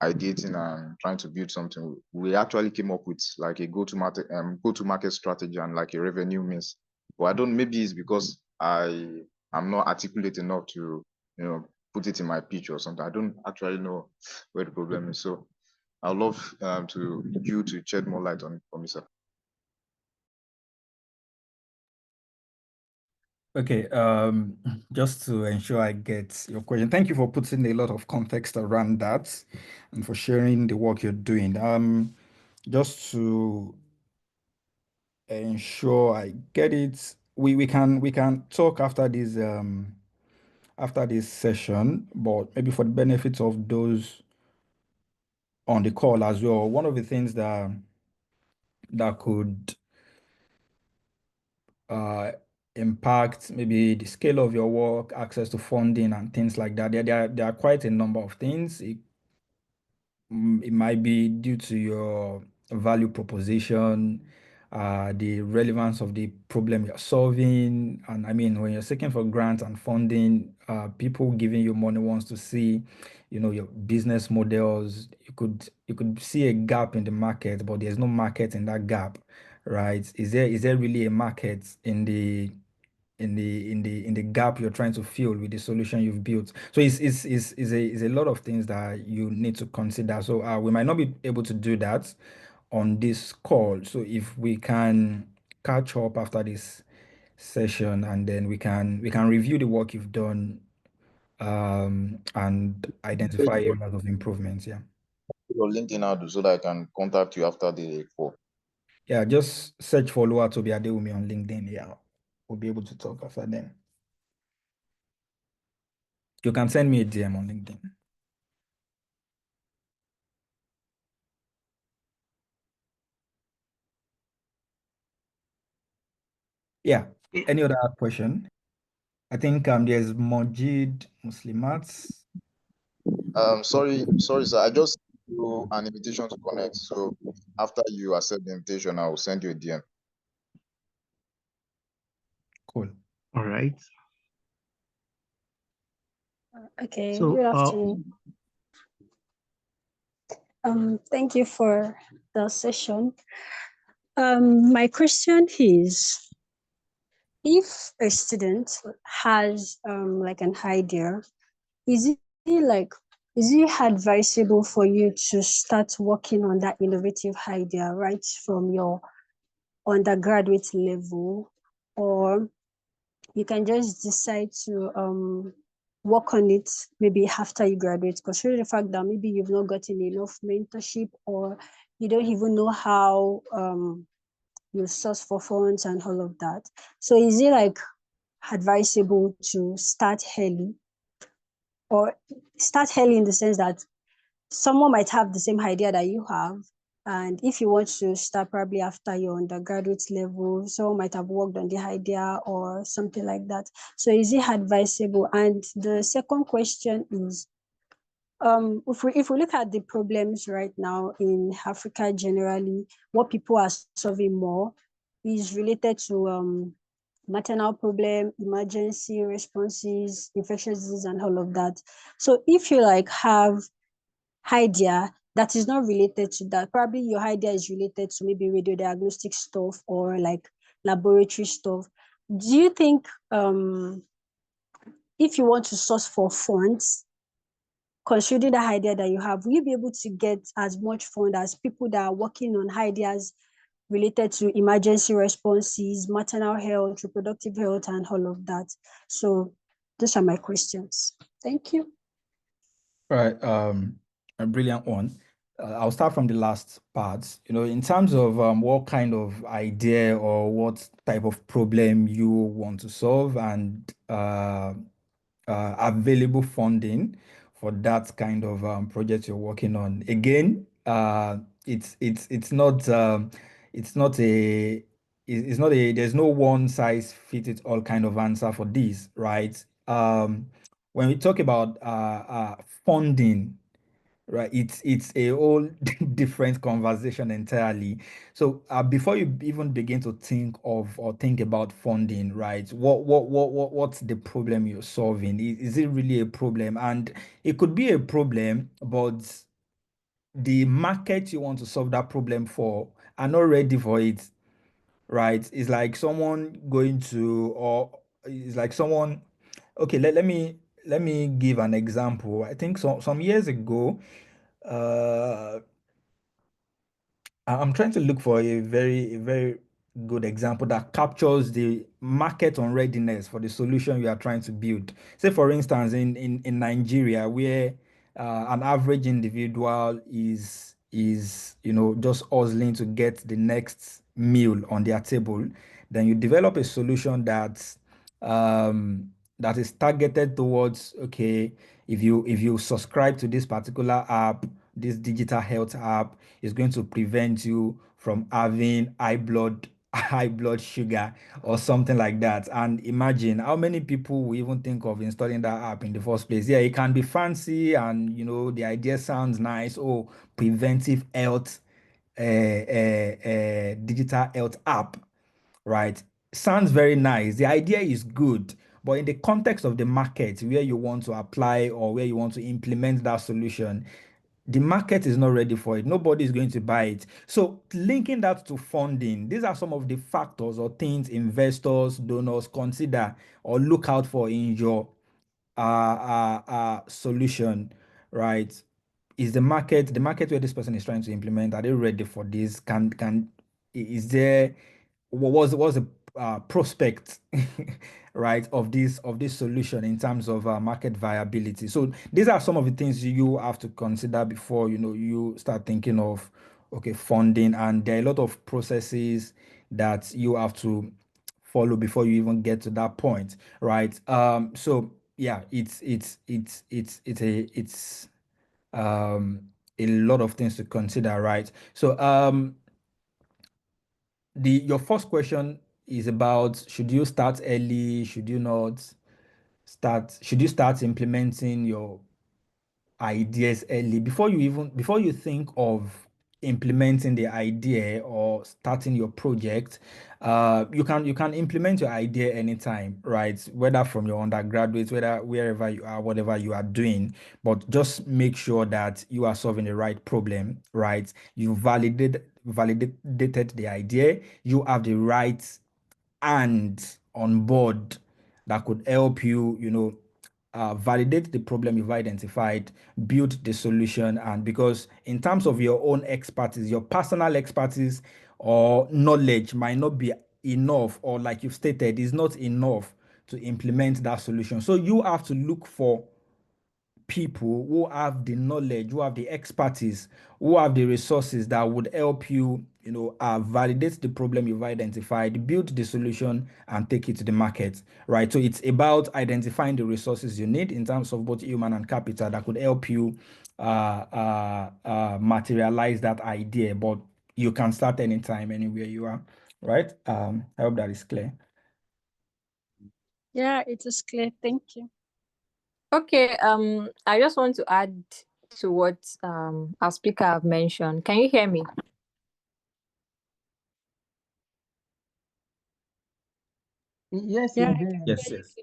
ideating and trying to build something, we actually came up with like a go-to-market strategy and like a revenue means. But I don't, maybe it's because I'm not articulate enough to put it in my pitch or something. I don't actually know where the problem is. So I'd love to shed more light on it for me, sir. Okay, just to ensure I get your question, thank you for putting a lot of context around that and for sharing the work you're doing. Just to ensure I get it, we can talk after this session, but maybe for the benefit of those on the call as well, one of the things that could uh, impact maybe the scale of your work, access to funding, and things like that. There are quite a number of things. It might be due to your value proposition, the relevance of the problem you're solving. And I mean, when you're seeking for grants and funding, people giving you money wants to see, your business models. You could see a gap in the market, but there's no market in that gap, right? Is there really a market in the gap you're trying to fill with the solution you've built? So it's a lot of things that you need to consider. So we might not be able to do that on this call. So if we can catch up after this session, and then we can review the work you've done, and identify areas of improvements. Yeah. Your LinkedIn handle so that I can contact you after the call. Yeah, just search for Oluwatobi Adewumi on LinkedIn. Yeah, we'll be able to talk after then. You can send me a DM on LinkedIn. Yeah. Eh, Any other question? I think there's Majid Muslimat. Sorry, sir. I just sent you an invitation to connect. So after you accept the invitation, I will send you a DM. Cool. All right. Okay, So, good afternoon. Thank you for the session. My question is, if a student has like an idea, is it like is it advisable for you to start working on that innovative idea right from your undergraduate level, or you can just decide to work on it maybe after you graduate, considering the fact that maybe you've not gotten enough mentorship, or you don't even know how you source for funds and all of that. So is it like advisable to start early, or start early in the sense that someone might have the same idea that you have, and if you want to start probably after your undergraduate level, someone might have worked on the idea or something like that. So is it advisable? And the second question is, if we look at the problems right now in Africa generally, what people are solving more is related to maternal problem, emergency responses, infectious disease, and all of that. So if you like have idea that is not related to that, probably your idea is related to maybe radio diagnostic stuff or like laboratory stuff, do you think if you want to source for funds, considering the idea that you have, will you be able to get as much fund as people that are working on ideas related to emergency responses, maternal health, reproductive health, and all of that? So those are my questions. Thank you. Right. A brilliant one. I'll start from the last part. In terms of what kind of idea or what type of problem you want to solve, and available funding for that kind of project you're working on. Again, it's not a it's not a there's no one size fits it all kind of answer for this, right? When we talk about funding, right, it's a whole different conversation entirely. So before you even begin to think of or think about funding, right, what's the problem you're solving? Is it really a problem? And it could be a problem, but the market you want to solve that problem for are not ready for it, right? It's like someone going to, or it's like someone, okay, let me give an example. I think some years ago, uh I'm trying to look for a very good example that captures the market unreadiness for the solution you are trying to build. Say, for instance, in Nigeria, where an average individual is just hustling to get the next meal on their table, then you develop a solution that is targeted towards, okay, if you subscribe to this particular app, this digital health app is going to prevent you from having high blood sugar or something like that. And imagine how many people will even think of installing that app in the first place. Yeah, it can be fancy, and the idea sounds nice. Oh, preventive health, digital health app, right? Sounds very nice. The idea is good, but in the context of the market where you want to apply or where you want to implement that solution, the market is not ready for it. Nobody is going to buy it. So, linking that to funding, these are some of the factors or things investors, donors consider or look out for in your solution, right? Is the market where this person is trying to implement, are they ready for this? Is there what's the prospect right of this solution in terms of market viability? So these are some of the things you have to consider before you start thinking of, okay, funding. And there are a lot of processes that you have to follow before you even get to that point, right? So yeah, it's a lot of things to consider, right? So your first question is about, should you start early? Should you not start? Should you start implementing your ideas early before you think of implementing the idea or starting your project? You can implement your idea anytime, right? Whether from your undergraduate, whether wherever you are, whatever you are doing, but just make sure that you are solving the right problem, right? You validated the idea, you have the right and on board that could help you, validate the problem you've identified, build the solution. And because in terms of your own expertise, your personal expertise or knowledge might not be enough, or like you've stated, is not enough to implement that solution. So you have to look for people who have the knowledge, who have the expertise, who have the resources that would help you, validate the problem you've identified, build the solution, and take it to the market, right? So it's about identifying the resources you need in terms of both human and capital that could help you materialize that idea. But you can start anytime, anywhere you are, right? I hope that is clear. Yeah, it is clear. Thank you. Okay, I just want to add to what our speaker have mentioned. Can you hear me? Yes, Yeah. Yes, yes.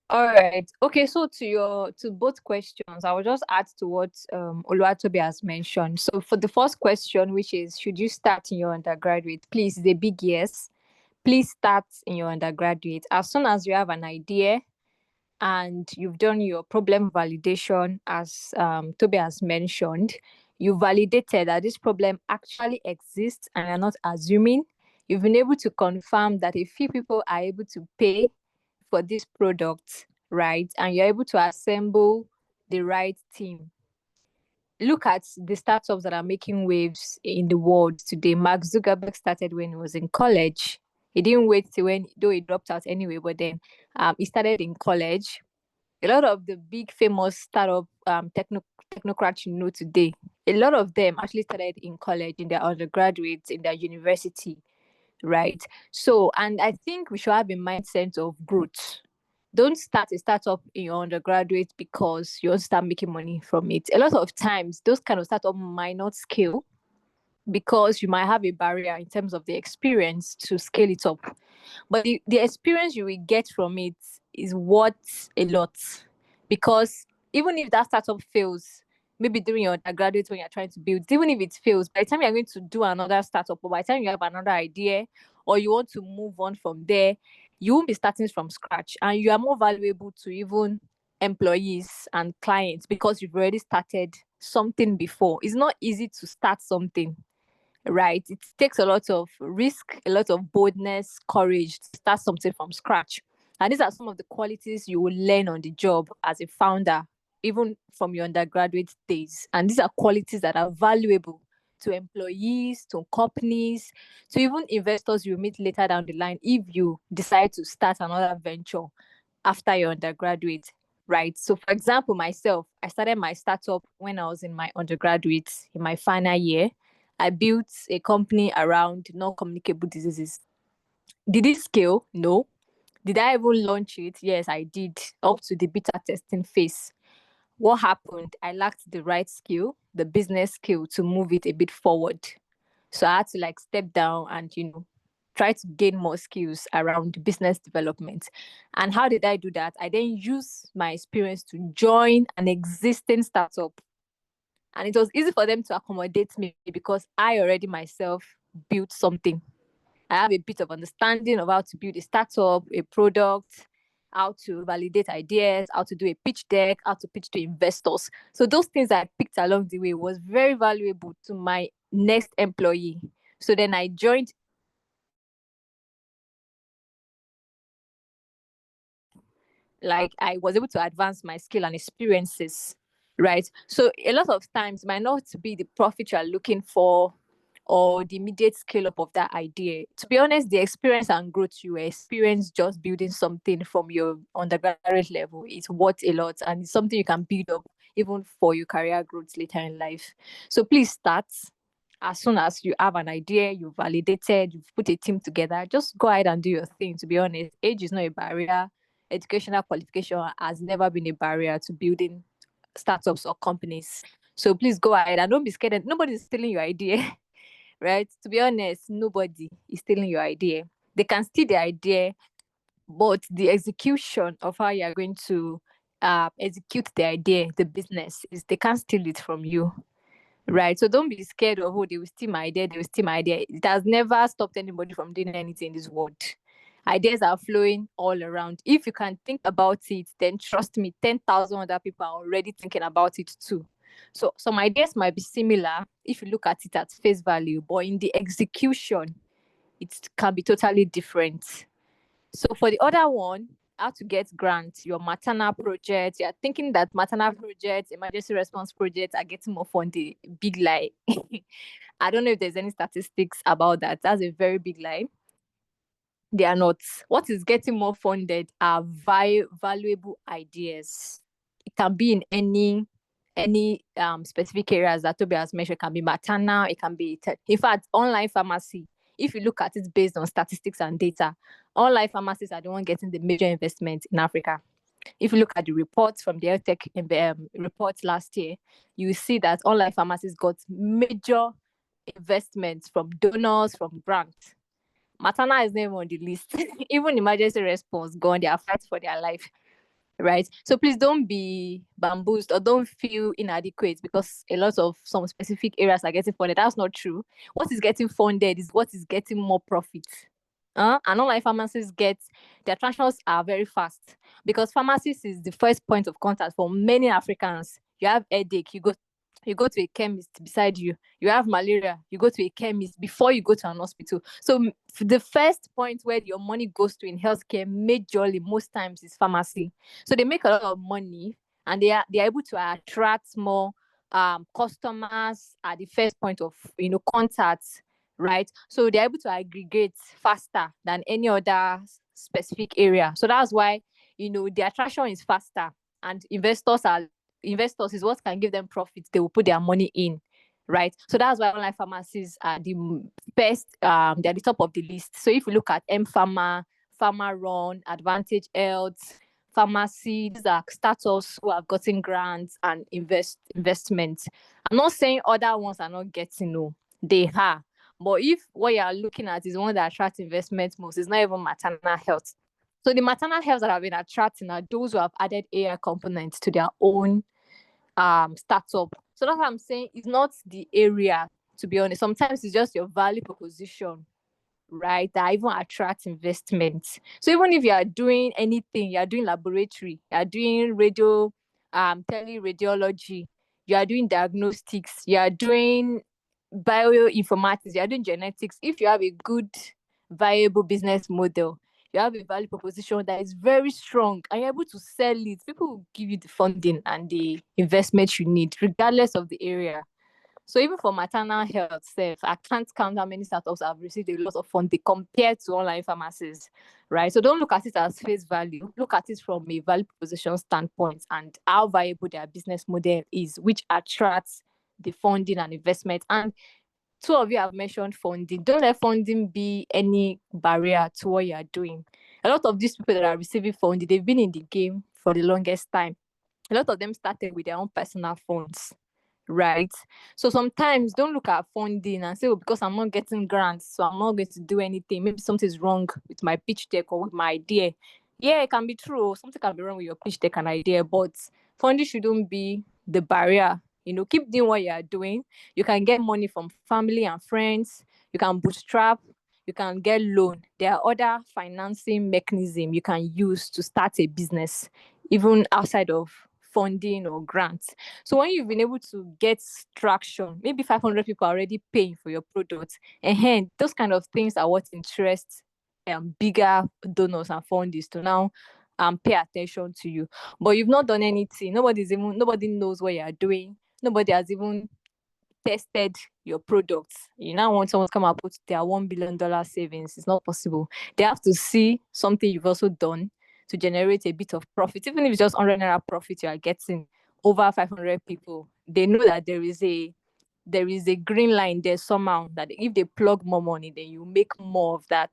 All right. Okay, so to both questions, I will just add to what Oluwatobi has mentioned. So for the first question, which is should you start in your undergraduate, please, the big yes. Please start in your undergraduate. As soon as you have an idea and you've done your problem validation, as Toby has mentioned, you validated that this problem actually exists and you're not assuming. You've been able to confirm that a few people are able to pay for this product, right? And you're able to assemble the right team. Look at the startups that are making waves in the world today. Mark Zuckerberg started when he was in college. He didn't wait till when, though he dropped out anyway, but then he started in college. A lot of the big famous startup technocrats you know today, a lot of them actually started in college, in their undergraduates, in their university, right? So, and I think we should have a mindset of growth. Don't start a startup in your undergraduate because you want to start making money from it. A lot of times, those kind of startup might not scale because you might have a barrier in terms of the experience to scale it up. But the experience you will get from it is worth a lot. Because even if that startup fails, maybe during your undergraduate when you're trying to build, even if it fails, by the time you're going to do another startup, or by the time you have another idea, or you want to move on from there, you won't be starting from scratch. And you are more valuable to even employees and clients because you've already started something before. It's not easy to start something, right? It takes a lot of risk, a lot of boldness, courage to start something from scratch. And these are some of the qualities you will learn on the job as a founder, even from your undergraduate days. And these are qualities that are valuable to employees, to companies, to even investors you meet later down the line if you decide to start another venture after your undergraduate, right? So, for example, myself, I started my startup when I was in my undergraduate, in my final year. I built a company around non-communicable diseases. Did it scale? No. Did I even launch it? Yes, I did, up to the beta testing phase. What happened? I lacked the right skill, the business skill to move it a bit forward. So I had to like step down and, try to gain more skills around business development. And how did I do that? I then used my experience to join an existing startup. And it was easy for them to accommodate me because I already myself built something. I have a bit of understanding of how to build a startup, a product, how to validate ideas, how to do a pitch deck, how to pitch to investors. So those things I picked along the way was very valuable to my next employee. So then I joined, like I was able to advance my skill and experiences, right? So a lot of times might not be the profit you are looking for or the immediate scale up of that idea. To be honest, the experience and growth you experience just building something from your undergraduate level is worth a lot, and it's something you can build up even for your career growth later in life. So please start. As soon as you have an idea, you've validated, you've put a team together, just go ahead and do your thing. To be honest, age is not a barrier. Educational qualification has never been a barrier to building startups or companies. So please go ahead and don't be scared. Nobody's stealing your idea, right? To be honest, nobody is stealing your idea. They can steal the idea, but the execution of how you are going to execute the idea, the business, is they can't steal it from you. Right. So don't be scared of, oh, they will steal my idea, they will steal my idea. It has never stopped anybody from doing anything in this world. Ideas are flowing all around. If you can think about it, then trust me, 10,000 other people are already thinking about it too. So some ideas might be similar if you look at it at face value, but in the execution, it can be totally different. So for the other one, how to get grants, your maternal project, you're thinking that maternal projects, emergency response projects are getting more funding. Big lie. I don't know if there's any statistics about that. That's a very big lie. They are not. What is getting more funded are valuable ideas. It can be in any specific areas that Toby has mentioned. It can be maternal, it can be in fact online pharmacy. If you look at it based on statistics and data, online pharmacies are the one getting the major investment in Africa. If you look at the reports from the health tech reports last year, you see that online pharmacies got major investments from donors, from grants. Maternal is not even on the list. Even emergency response gone, they are fighting for their life. Right. So please don't be bamboozled or don't feel inadequate because a lot of some specific areas are getting funded. That's not true. What is getting funded is what is getting more profit. And online pharmacies their transactions are very fast because pharmacies is the first point of contact for many Africans. You have headache, you go to a chemist beside you. You have malaria, you go to a chemist before you go to an hospital. So the first point where your money goes to in healthcare majorly most times is pharmacy. So they make a lot of money and they're able to attract more customers at the first point of contact, right? So they're able to aggregate faster than any other specific area. So that's why the attraction is faster, and investors is what can give them profits. They will put their money in, right? So that's why online pharmacies are the best. They're the top of the list. So if you look at Pharma, Run, Advantage Health, Pharmacy, these are startups who have gotten grants and investments. I'm not saying other ones are not getting, no, they are. But if what you are looking at is one that attracts investment most, it's not even maternal health. So the maternal health that have been attracting are those who have added AI components to their own startup. So that's what I'm saying. It's not the area, to be honest. Sometimes it's just your value proposition, right, that even attracts investments. So even if you are doing anything, you are doing laboratory, you are doing teleradiology, you are doing diagnostics, you are doing bioinformatics, you are doing genetics, if you have a good viable business model, you have a value proposition that is very strong and you're able to sell it, people will give you the funding and the investment you need regardless of the area. So even for maternal health self, I can't count how many startups have received a lot of funding compared to online pharmacies, right? So don't look at it as face value. Look at it from a value proposition standpoint and how viable their business model is, which attracts the funding and investment. And two of you have mentioned funding. Don't let funding be any barrier to what you are doing. A lot of these people that are receiving funding, they've been in the game for the longest time. A lot of them started with their own personal funds, right? So sometimes don't look at funding and say, oh, because I'm not getting grants, so I'm not going to do anything. Maybe something's wrong with my pitch deck or with my idea. Yeah, it can be true. Something can be wrong with your pitch deck and idea, but funding shouldn't be the barrier. Keep doing what you are doing. You can get money from family and friends. You can bootstrap. You can get loan. There are other financing mechanisms you can use to start a business, even outside of funding or grants. So when you've been able to get traction, maybe 500 people are already paying for your product, and those kind of things are what interests bigger donors and funders to now pay attention to you. But you've not done anything. Nobody knows what you are doing. Nobody has even tested your products. You now want someone to come and put their $1 billion savings. It's not possible. They have to see something you've also done to generate a bit of profit. Even if it's just 100 naira profit you are getting over 500 people, they know that there is there is a green line there somehow that if they plug more money, then you make more of that.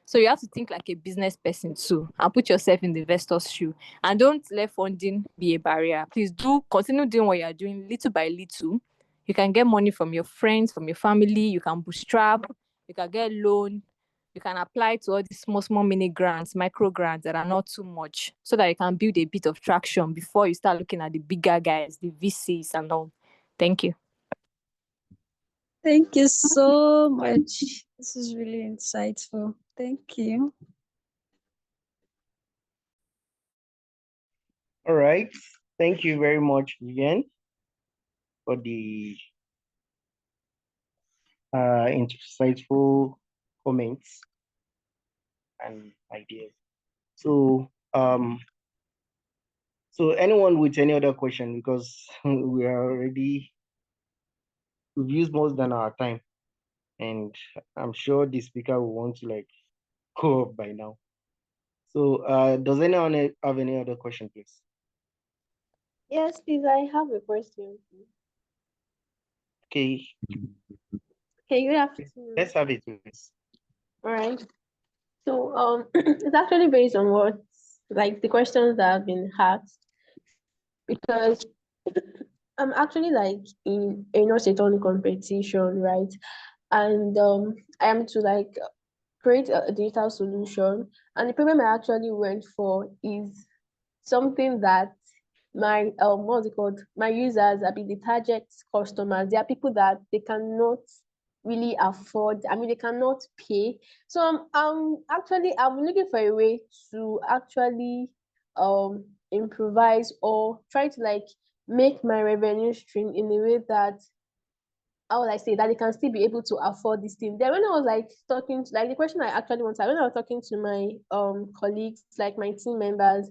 So you have to think like a business person too and put yourself in the investor's shoe. And don't let funding be a barrier. Please do continue doing what you're doing little by little. You can get money from your friends, from your family. You can bootstrap. You can get loan. You can apply to all these small mini grants, micro grants that are not too much, so that you can build a bit of traction before you start looking at the bigger guys, the VCs and all. Thank you. Thank you so much. This is really insightful. Thank you. All right. Thank you very much, Vivian, for the insightful comments and ideas. So, so anyone with any other question, because we are already, we've used more than our time, and I'm sure the speaker will want to like go up by now. So, does anyone have any other question, please? Yes, please, I have a question. Okay, Okay, you have to. let's have it, please. All right. So, it's actually based on what, like, the questions that have been asked, because I'm actually like in a not only competition, right? And I am to like create a digital solution, and the problem I actually went for is something that my what's it called, my users, I mean the target customers, they are people that they cannot really afford, I mean they cannot pay. So I'm looking for a way to actually improvise or try to like make my revenue stream in a way that, how would I say, that they can still be able to afford this thing. Then when I was like talking to, like, the question I actually wanted, when I was talking to my colleagues, like my team members,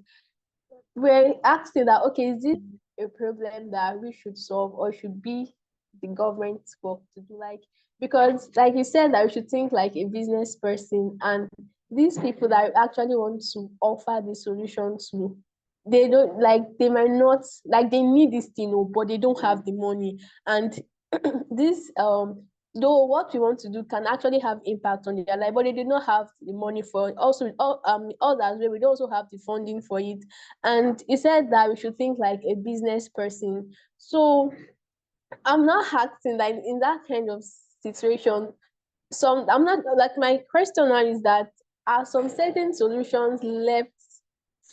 we're asking that, okay, is this a problem that we should solve, or should be the government's work to do? Like, because like you said, that we should think like a business person, and these people that actually want to offer the solution to, they don't like, they might not like, they need this thing, but they don't have the money. And this though what we want to do can actually have impact on their life, but they did not have the money for it. Also, all that way, we don't also have the funding for it. And he said that we should think like a business person. So I'm not asking that in that kind of situation. I'm not like, my question now is that, are some certain solutions left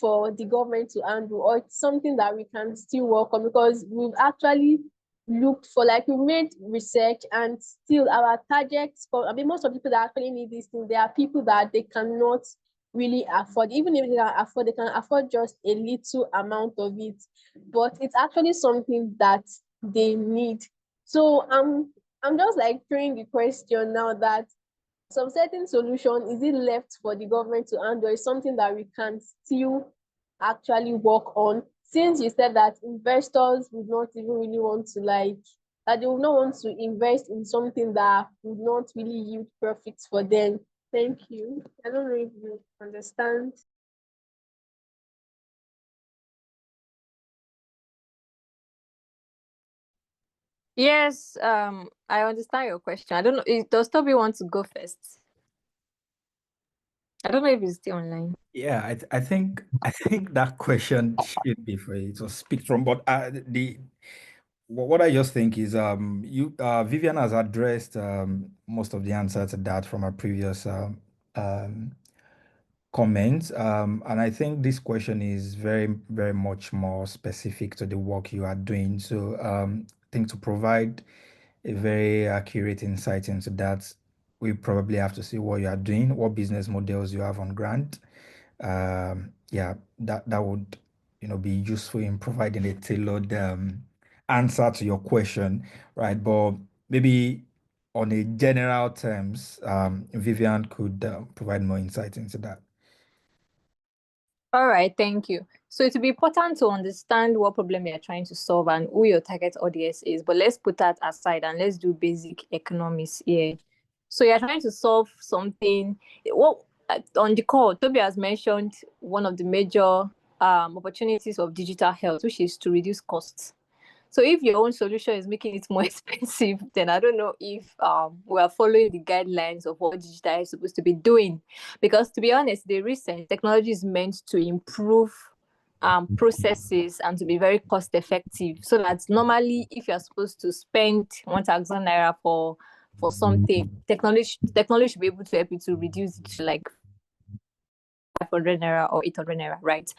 for the government to handle, or it's something that we can still work on? Because we've actually looked for, like, we made research, and still our targets for, I mean, most of the people that actually need these things, they are people that they cannot really afford. Even if they can afford, they can afford just a little amount of it, but it's actually something that they need. So I'm just like throwing the question now, that some certain solution, is it left for the government to handle? Is something that we can still actually work on? Since you said that investors would not even really want to like, that they would not want to invest in something that would not really yield profits for them. Thank you. I don't know if you understand. Yes, I understand your question. I don't know. Does Toby want to go first? I don't know if he's still online. Yeah, I think that question should be for you to speak from. But what I just think is Vivian has addressed most of the answer to that from our previous um, comments. And I think this question is very much more specific to the work you are doing. So I think to provide a very accurate insight into that, we probably have to see what you are doing, what business models you have on grant. Yeah, that would be useful in providing a tailored answer to your question, right? But maybe on a general terms, Vivian could provide more insight into that. All right, thank you. So it will be important to understand what problem you're trying to solve and who your target audience is. But let's put that aside and let's do basic economics here. So you're trying to solve something. Well, on the call, Toby has mentioned one of the major opportunities of digital health, which is to reduce costs. So if your own solution is making it more expensive, then I don't know if we are following the guidelines of what digital is supposed to be doing. Because to be honest, the recent technology is meant to improve processes and to be very cost effective. So that normally, if you're supposed to spend 1,000 naira for something, technology should be able to help you to reduce it to like 500 naira or 800 naira, right?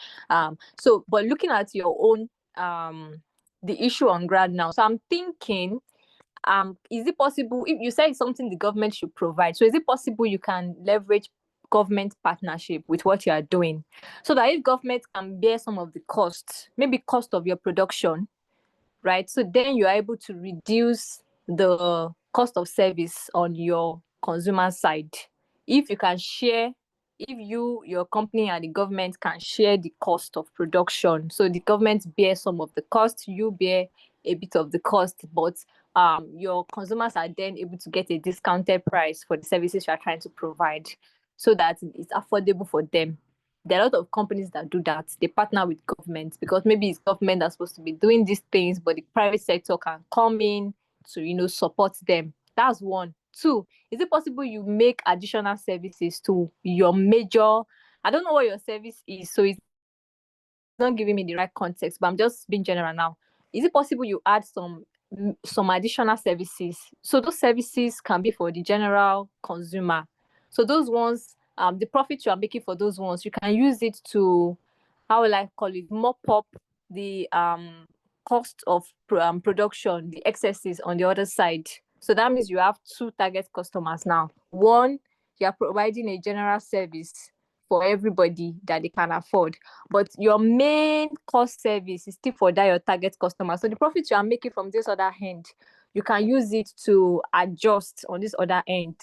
So, but looking at your own the issue on ground now, so I'm thinking, is it possible, if you say it's something the government should provide, so is it possible you can leverage government partnership with what you are doing, so that if government can bear some of the costs, maybe cost of your production, right? So then you're able to reduce the cost of service on your consumer side. If you can share, if your company and the government can share the cost of production, so the government bear some of the cost, you bear a bit of the cost, but your consumers are then able to get a discounted price for the services you are trying to provide, so that it's affordable for them. There are a lot of companies that do that. They partner with governments because maybe it's government that's supposed to be doing these things, but the private sector can come in to support them. That's one. Two, is it possible you make additional services to your major? I don't know what your service is, so it's not giving me the right context, but I'm just being general now. Is it possible you add some additional services? So those services can be for the general consumer. So those ones, the profit you are making for those ones, you can use it to, how will I call it, mop up the cost of production, the excesses on the other side. So that means you have two target customers now. One, you are providing a general service for everybody that they can afford, but your main cost service is still for that your target customer. So the profit you are making from this other end, you can use it to adjust on this other end,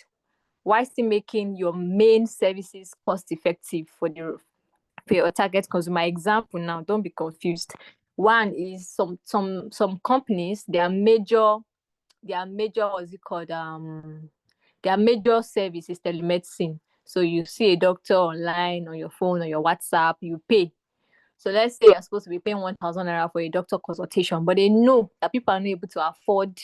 while still making your main services cost effective for your target consumer. Example now, don't be confused. One is some companies, their major what's it called, their major service is telemedicine. So you see a doctor online on your phone or your WhatsApp, you pay. So let's say you're supposed to be paying 1,000 naira for a doctor consultation, but they know that people are not able to afford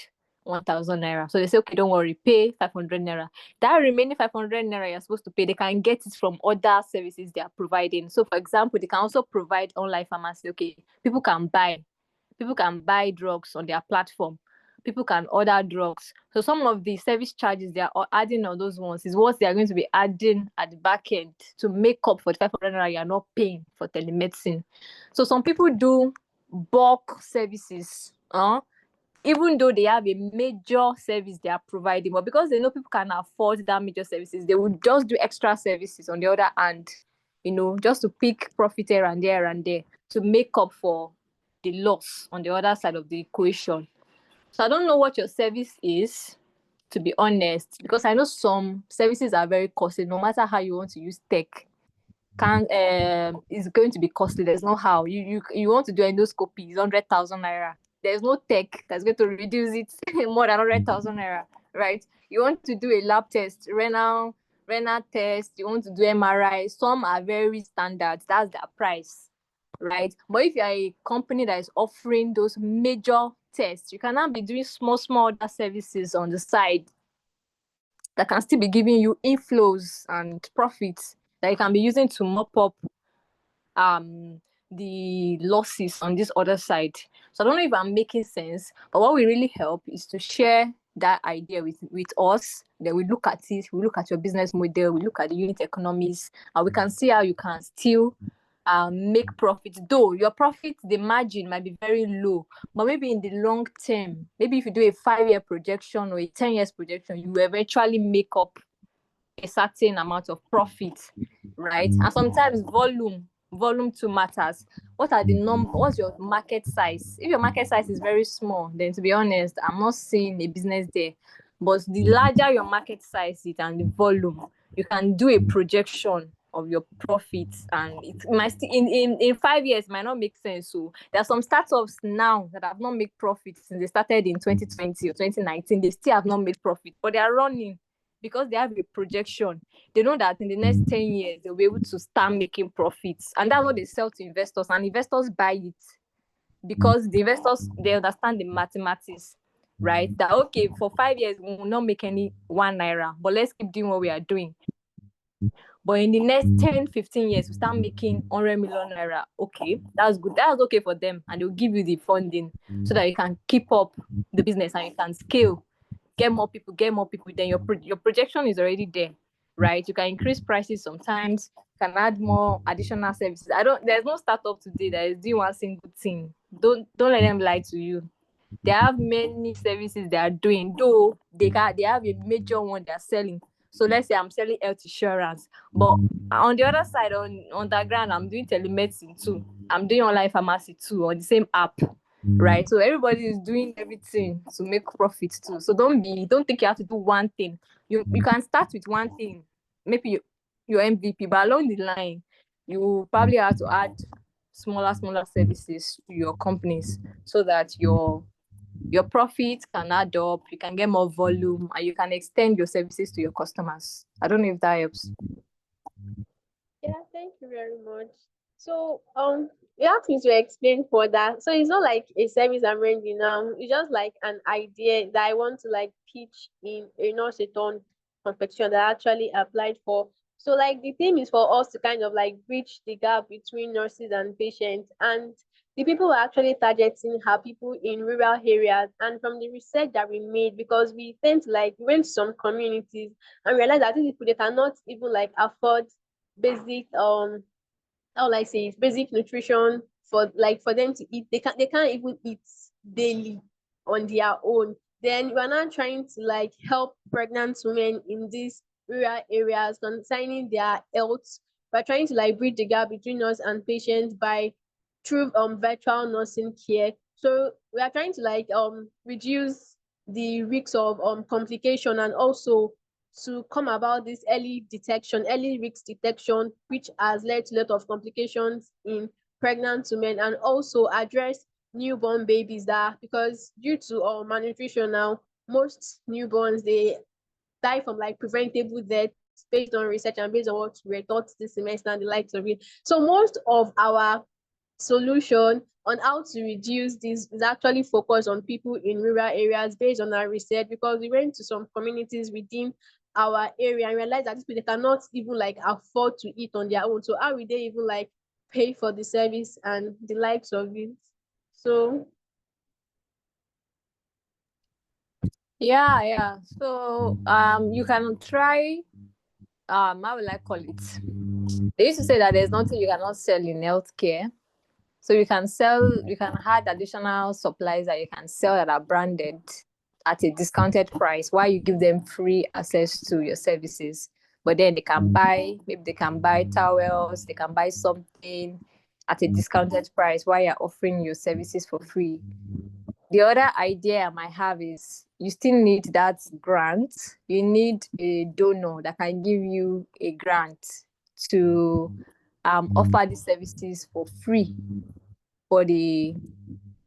1,000 naira. So they say, okay, don't worry, pay 500 naira. That remaining 500 naira you're supposed to pay, they can get it from other services they are providing. So for example, they can also provide online pharmacy. Okay, people can buy drugs on their platform. People can order drugs. So some of the service charges they are adding on those ones is what they are going to be adding at the back end to make up for the 500 naira you are not paying for telemedicine. So some people do bulk services, even though they have a major service they are providing, but because they know people can afford that major services, they will just do extra services on the other hand, just to pick profit here and there to make up for the loss on the other side of the equation. So I don't know what your service is, to be honest, because I know some services are very costly. No matter how you want to use tech, it's going to be costly. There's no how. You want to do endoscopy, it's 100,000 naira. There's no tech that's going to reduce it more than 100,000 naira, right? You want to do a lab test, renal test, you want to do MRI, some are very standard, that's their price, right? But if you're a company that is offering those major tests, you can now be doing small other services on the side that can still be giving you inflows and profits that you can be using to mop up the losses on this other side. So I don't know if I'm making sense, but what will really help is to share that idea with us. Then we look at it, we look at your business model, we look at the unit economies, and we can see how you can still make profit. Though your profit, the margin might be very low, but maybe in the long term, maybe if you do a 5-year projection or a 10 years projection, you will eventually make up a certain amount of profit, right? And sometimes volume too matters. What's your market size? If your market size is very small, then to be honest, I'm not seeing a business there. But the larger your market size is and the volume, you can do a projection of your profits, and it might still in 5 years might not make sense. So there are some startups now that have not made profits since they started in 2020 or 2019. They still have not made profit, but they are running because they have a projection. They know that in the next 10 years, they'll be able to start making profits. And that's what they sell to investors, and investors buy it. because the investors, they understand the mathematics, right? That okay, for 5 years we will not make any 1 naira, but let's keep doing what we are doing. But in the next 10, 15 years, we start making 100 million naira. Okay, that's good. That's okay for them. And they'll give you the funding so that you can keep up the business and you can scale, get more people. Then your projection is already there, right? You can increase prices sometimes, can add more additional services. There's no startup today that is doing one single thing. Don't let them lie to you. They have many services they are doing, though they have a major one they are selling. So let's say I'm selling health insurance, but on the other side, on the ground, I'm doing telemedicine too. I'm doing online pharmacy too on the same app, right? So everybody is doing everything to make profit too. So don't think you have to do one thing. You can start with one thing, maybe your MVP, but along the line, you probably have to add smaller services to your companies so that your profit can add up, you can get more volume, and you can extend your services to your customers. I don't know if that helps. Yeah, thank you very much. So, you asked me to explain further. So it's not like a service I'm rendering now. It's just like an idea that I want to like pitch in a nurse-a-thon competition that I actually applied for. So like the theme is for us to kind of like bridge the gap between nurses and patients. And the people we're actually targeting are people in rural areas. And from the research that we made, because we tend to like we went to some communities and realized that these people they cannot even like afford basic how will I say it, basic nutrition for them to eat. They can't even eat daily on their own. Then we're now trying to like help pregnant women in these rural areas concerning their health. We're trying to like bridge the gap between us and patients by through virtual nursing care. So we are trying to like reduce the risks of complication and also to come about this early risk detection, which has led to a lot of complications in pregnant women, and also address newborn babies that because due to malnutrition now, most newborns they die from like preventable deaths based on research and based on what we're taught this semester and the likes of it. So most of our solution on how to reduce this is actually focused on people in rural areas based on our research, because we went to some communities within our area and realized that these people they cannot even like afford to eat on their own. So how will they even like pay for the service and the likes of it? So Yeah. So you can try how will I call it? They used to say that there's nothing you cannot sell in healthcare. So you can add additional supplies that you can sell that are branded at a discounted price while you give them free access to your services. But then maybe they can buy towels, they can buy something at a discounted price while you're offering your services for free. The other idea I might have is you still need that grant. You need a donor that can give you a grant to offer the services for free for the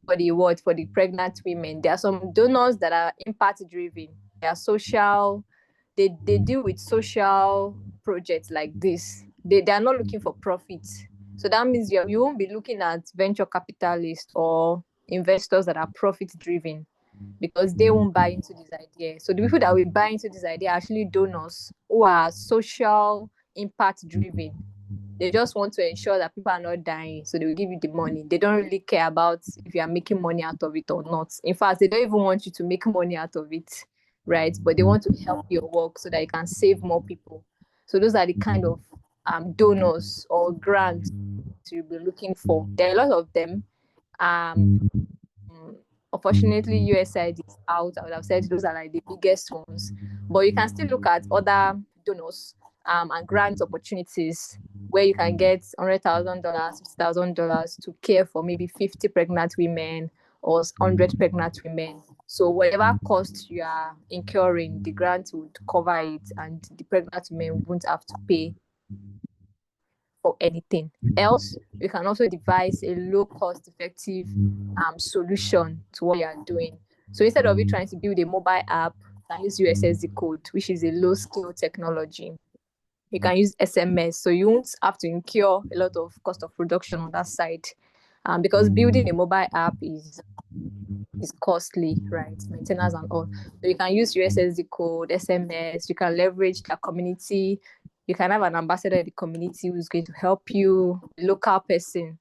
for the pregnant women. There are some donors that are impact driven. They are social. They deal with social projects like this. They are not looking for profit. So that means you won't be looking at venture capitalists or investors that are profit driven, because they won't buy into this idea. So the people that will buy into this idea are actually donors who are social impact driven. They just want to ensure that people are not dying, so they will give you the money. They don't really care about if you are making money out of it or not. In fact, they don't even want you to make money out of it, right? But they want to help your work so that you can save more people. So those are the kind of donors or grants you'll be looking for. There are a lot of them. Um, Unfortunately, USAID is out. I would have said those are like the biggest ones, but you can still look at other donors and grant opportunities where you can get $100,000, $50,000 to care for maybe 50 pregnant women or 100 pregnant women. So whatever cost you are incurring, the grant would cover it, and the pregnant women won't have to pay for anything else. You can also devise a low cost effective solution to what you are doing. So instead of you trying to build a mobile app, you can use USSD code, which is a low skill technology. You can use SMS, so you won't have to incur a lot of cost of production on that side. Because building a mobile app is costly, right? Maintenance and all. So you can use USSD code, SMS, you can leverage their community. You can have an ambassador in the community who's going to help you, local person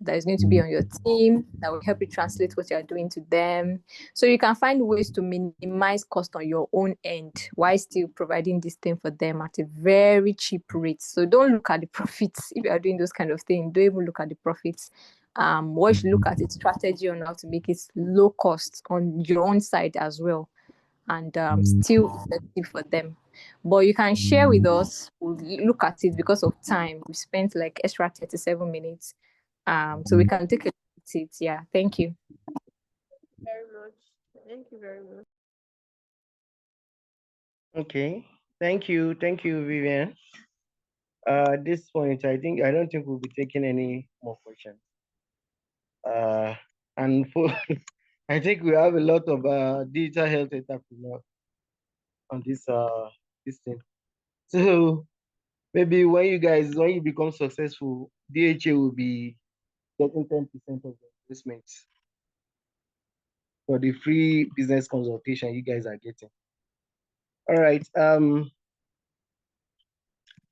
that is going to be on your team that will help you translate what you're doing to them. So you can find ways to minimize cost on your own end while still providing this thing for them at a very cheap rate. So don't look at the profits if you are doing those kind of things. Don't even look at the profits. What you should look at is strategy on how to make it low cost on your own side as well, and still effective for them. But you can share with us. We'll look at it because of time. We spent like extra 37 minutes. So we can take a look at it. Yeah, thank you. Very much. Thank you very much. Okay. Thank you, Vivian. At this point, I don't think we'll be taking any more questions. And for I think we have a lot of digital health entrepreneurs on this thing. So maybe when you become successful, DHA will be getting 10% of the investments for the free business consultation you guys are getting. All right.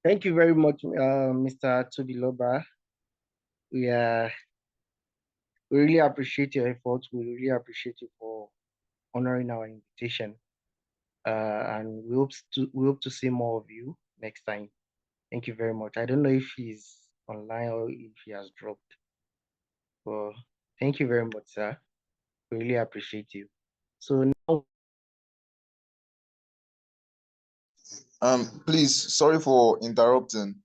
Thank you very much, Mr. Tobiloba. We really appreciate your efforts. We really appreciate you for honoring our invitation. And we hope to see more of you next time. Thank you very much. I don't know if he's online or if he has dropped. But thank you very much, sir. Really appreciate you. So now, Please, sorry for interrupting.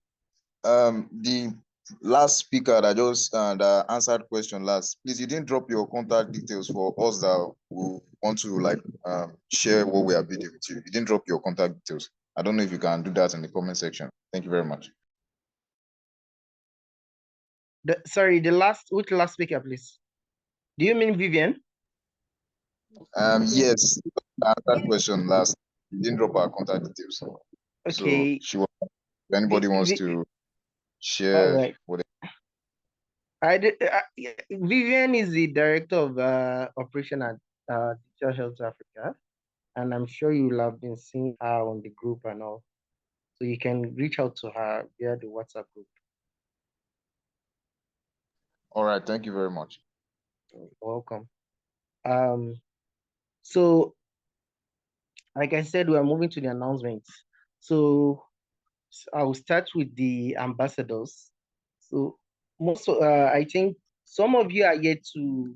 The last speaker that just that answered question last, please, you didn't drop your contact details for us that will want to like share what we are building with you. You didn't drop your contact details. I don't know if you can do that in the comment section. Thank you very much. which last speaker, please? Do you mean Vivian? Yes, I answered question last. You didn't drop our contact details. Okay. So if anybody wants to All share right. what Vivian is the director of operation at Digital Health Africa, and I'm sure you will have been seeing her on the group and all. So you can reach out to her via the WhatsApp group. all right, thank you very much. You're welcome. So like I said, we are moving to the announcements. So I will start with the ambassadors. So I think some of you are yet to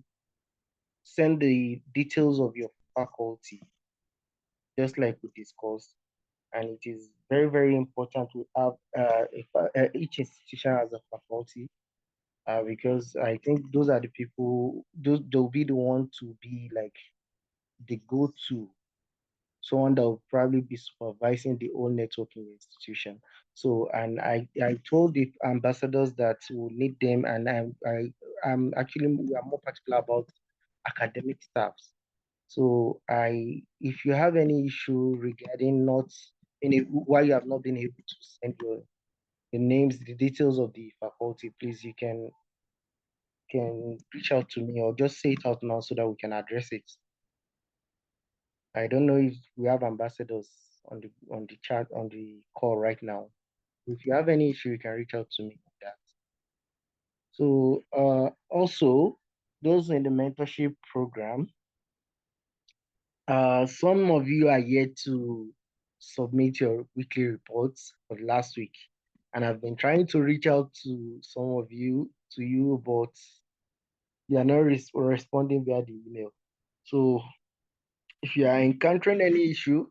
send the details of your faculty, just like we discussed. And it is very, very important to have each institution as a faculty, because I think those are the people, they'll be the one to be like the go-to, someone that will probably be supervising the whole networking institution. So, and I told the ambassadors that we'll need them, and I'm actually, we are more particular about academic staffs. So if you have any issue regarding not, why you have not been able to send the names, the details of the faculty, please, you can reach out to me or just say it out now so that we can address it. I don't know if we have ambassadors on the chat, on the call right now. If you have any issue, you can reach out to me on that. So also, those in the mentorship program, some of you are yet to submit your weekly reports for last week. And I've been trying to reach out to some of you, but you are not responding via the email. So if you are encountering any issue,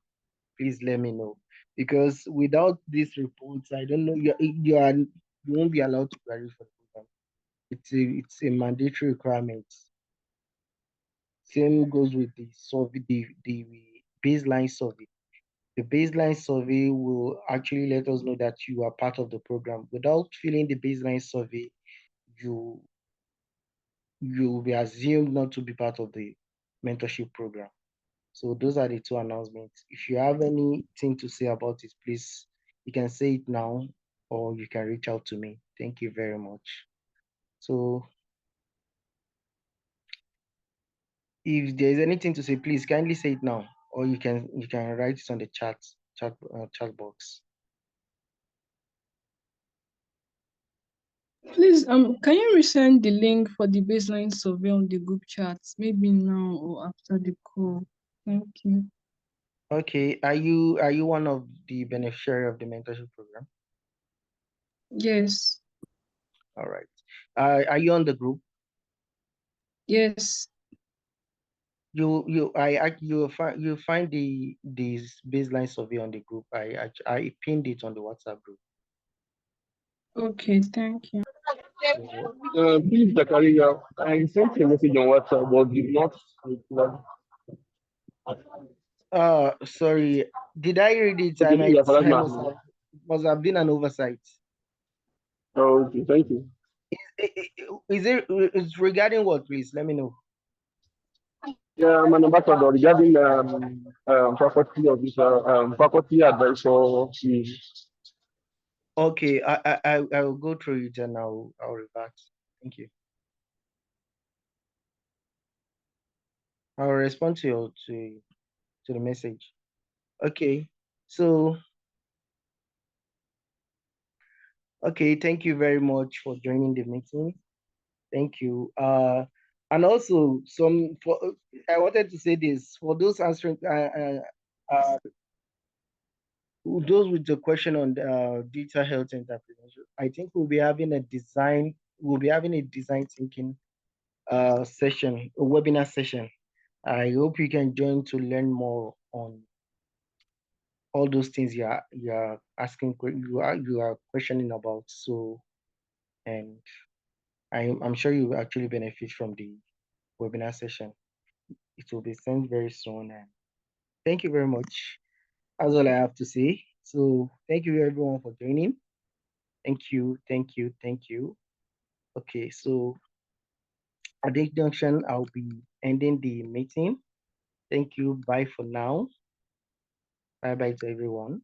please let me know. Because without these reports, I don't know, you won't be allowed to graduate for the program. It's a mandatory requirement. Same goes with the survey, the baseline survey. The baseline survey will actually let us know that you are part of the program. Without filling the baseline survey, you will be assumed not to be part of the mentorship program. So those are the two announcements. If you have anything to say about it, please, you can say it now or you can reach out to me. Thank you very much. So If there's anything to say, please kindly say it now, or you can write it on the chat box. Please, can you resend the link for the baseline survey on the group chat? Maybe now or after the call. Thank you. Okay, are you one of the beneficiary of the mentorship program? Yes. All right. Are you on the group? Yes. You find the baseline survey on the group. I pinned it on the WhatsApp group. Okay, thank you. Please, Zakaria, I sent a message on WhatsApp, but did not reply. Sorry, did I read it? Okay, this is I Zakaria. must have been an oversight. Okay, thank you. It's regarding what, please? Let me know. Yeah, I'm an ambassador regarding property of this property advice for Okay, I will go through it and I'll revert. Thank you. I'll respond to the message. Okay, so okay, thank you very much for joining the meeting. Thank you. And also I wanted to say this for those answering those with the question on digital health entrepreneurship. I think we'll be having a design thinking session, a webinar session. I hope you can join to learn more on all those things you are asking, you are questioning about. So, and I'm sure you will actually benefit from the webinar session. It will be sent very soon. And thank you very much. That's all I have to say. So thank you everyone for joining. Thank you, thank you, thank you. Okay, so at this junction, I'll be ending the meeting. Thank you. Bye for now. Bye bye to everyone.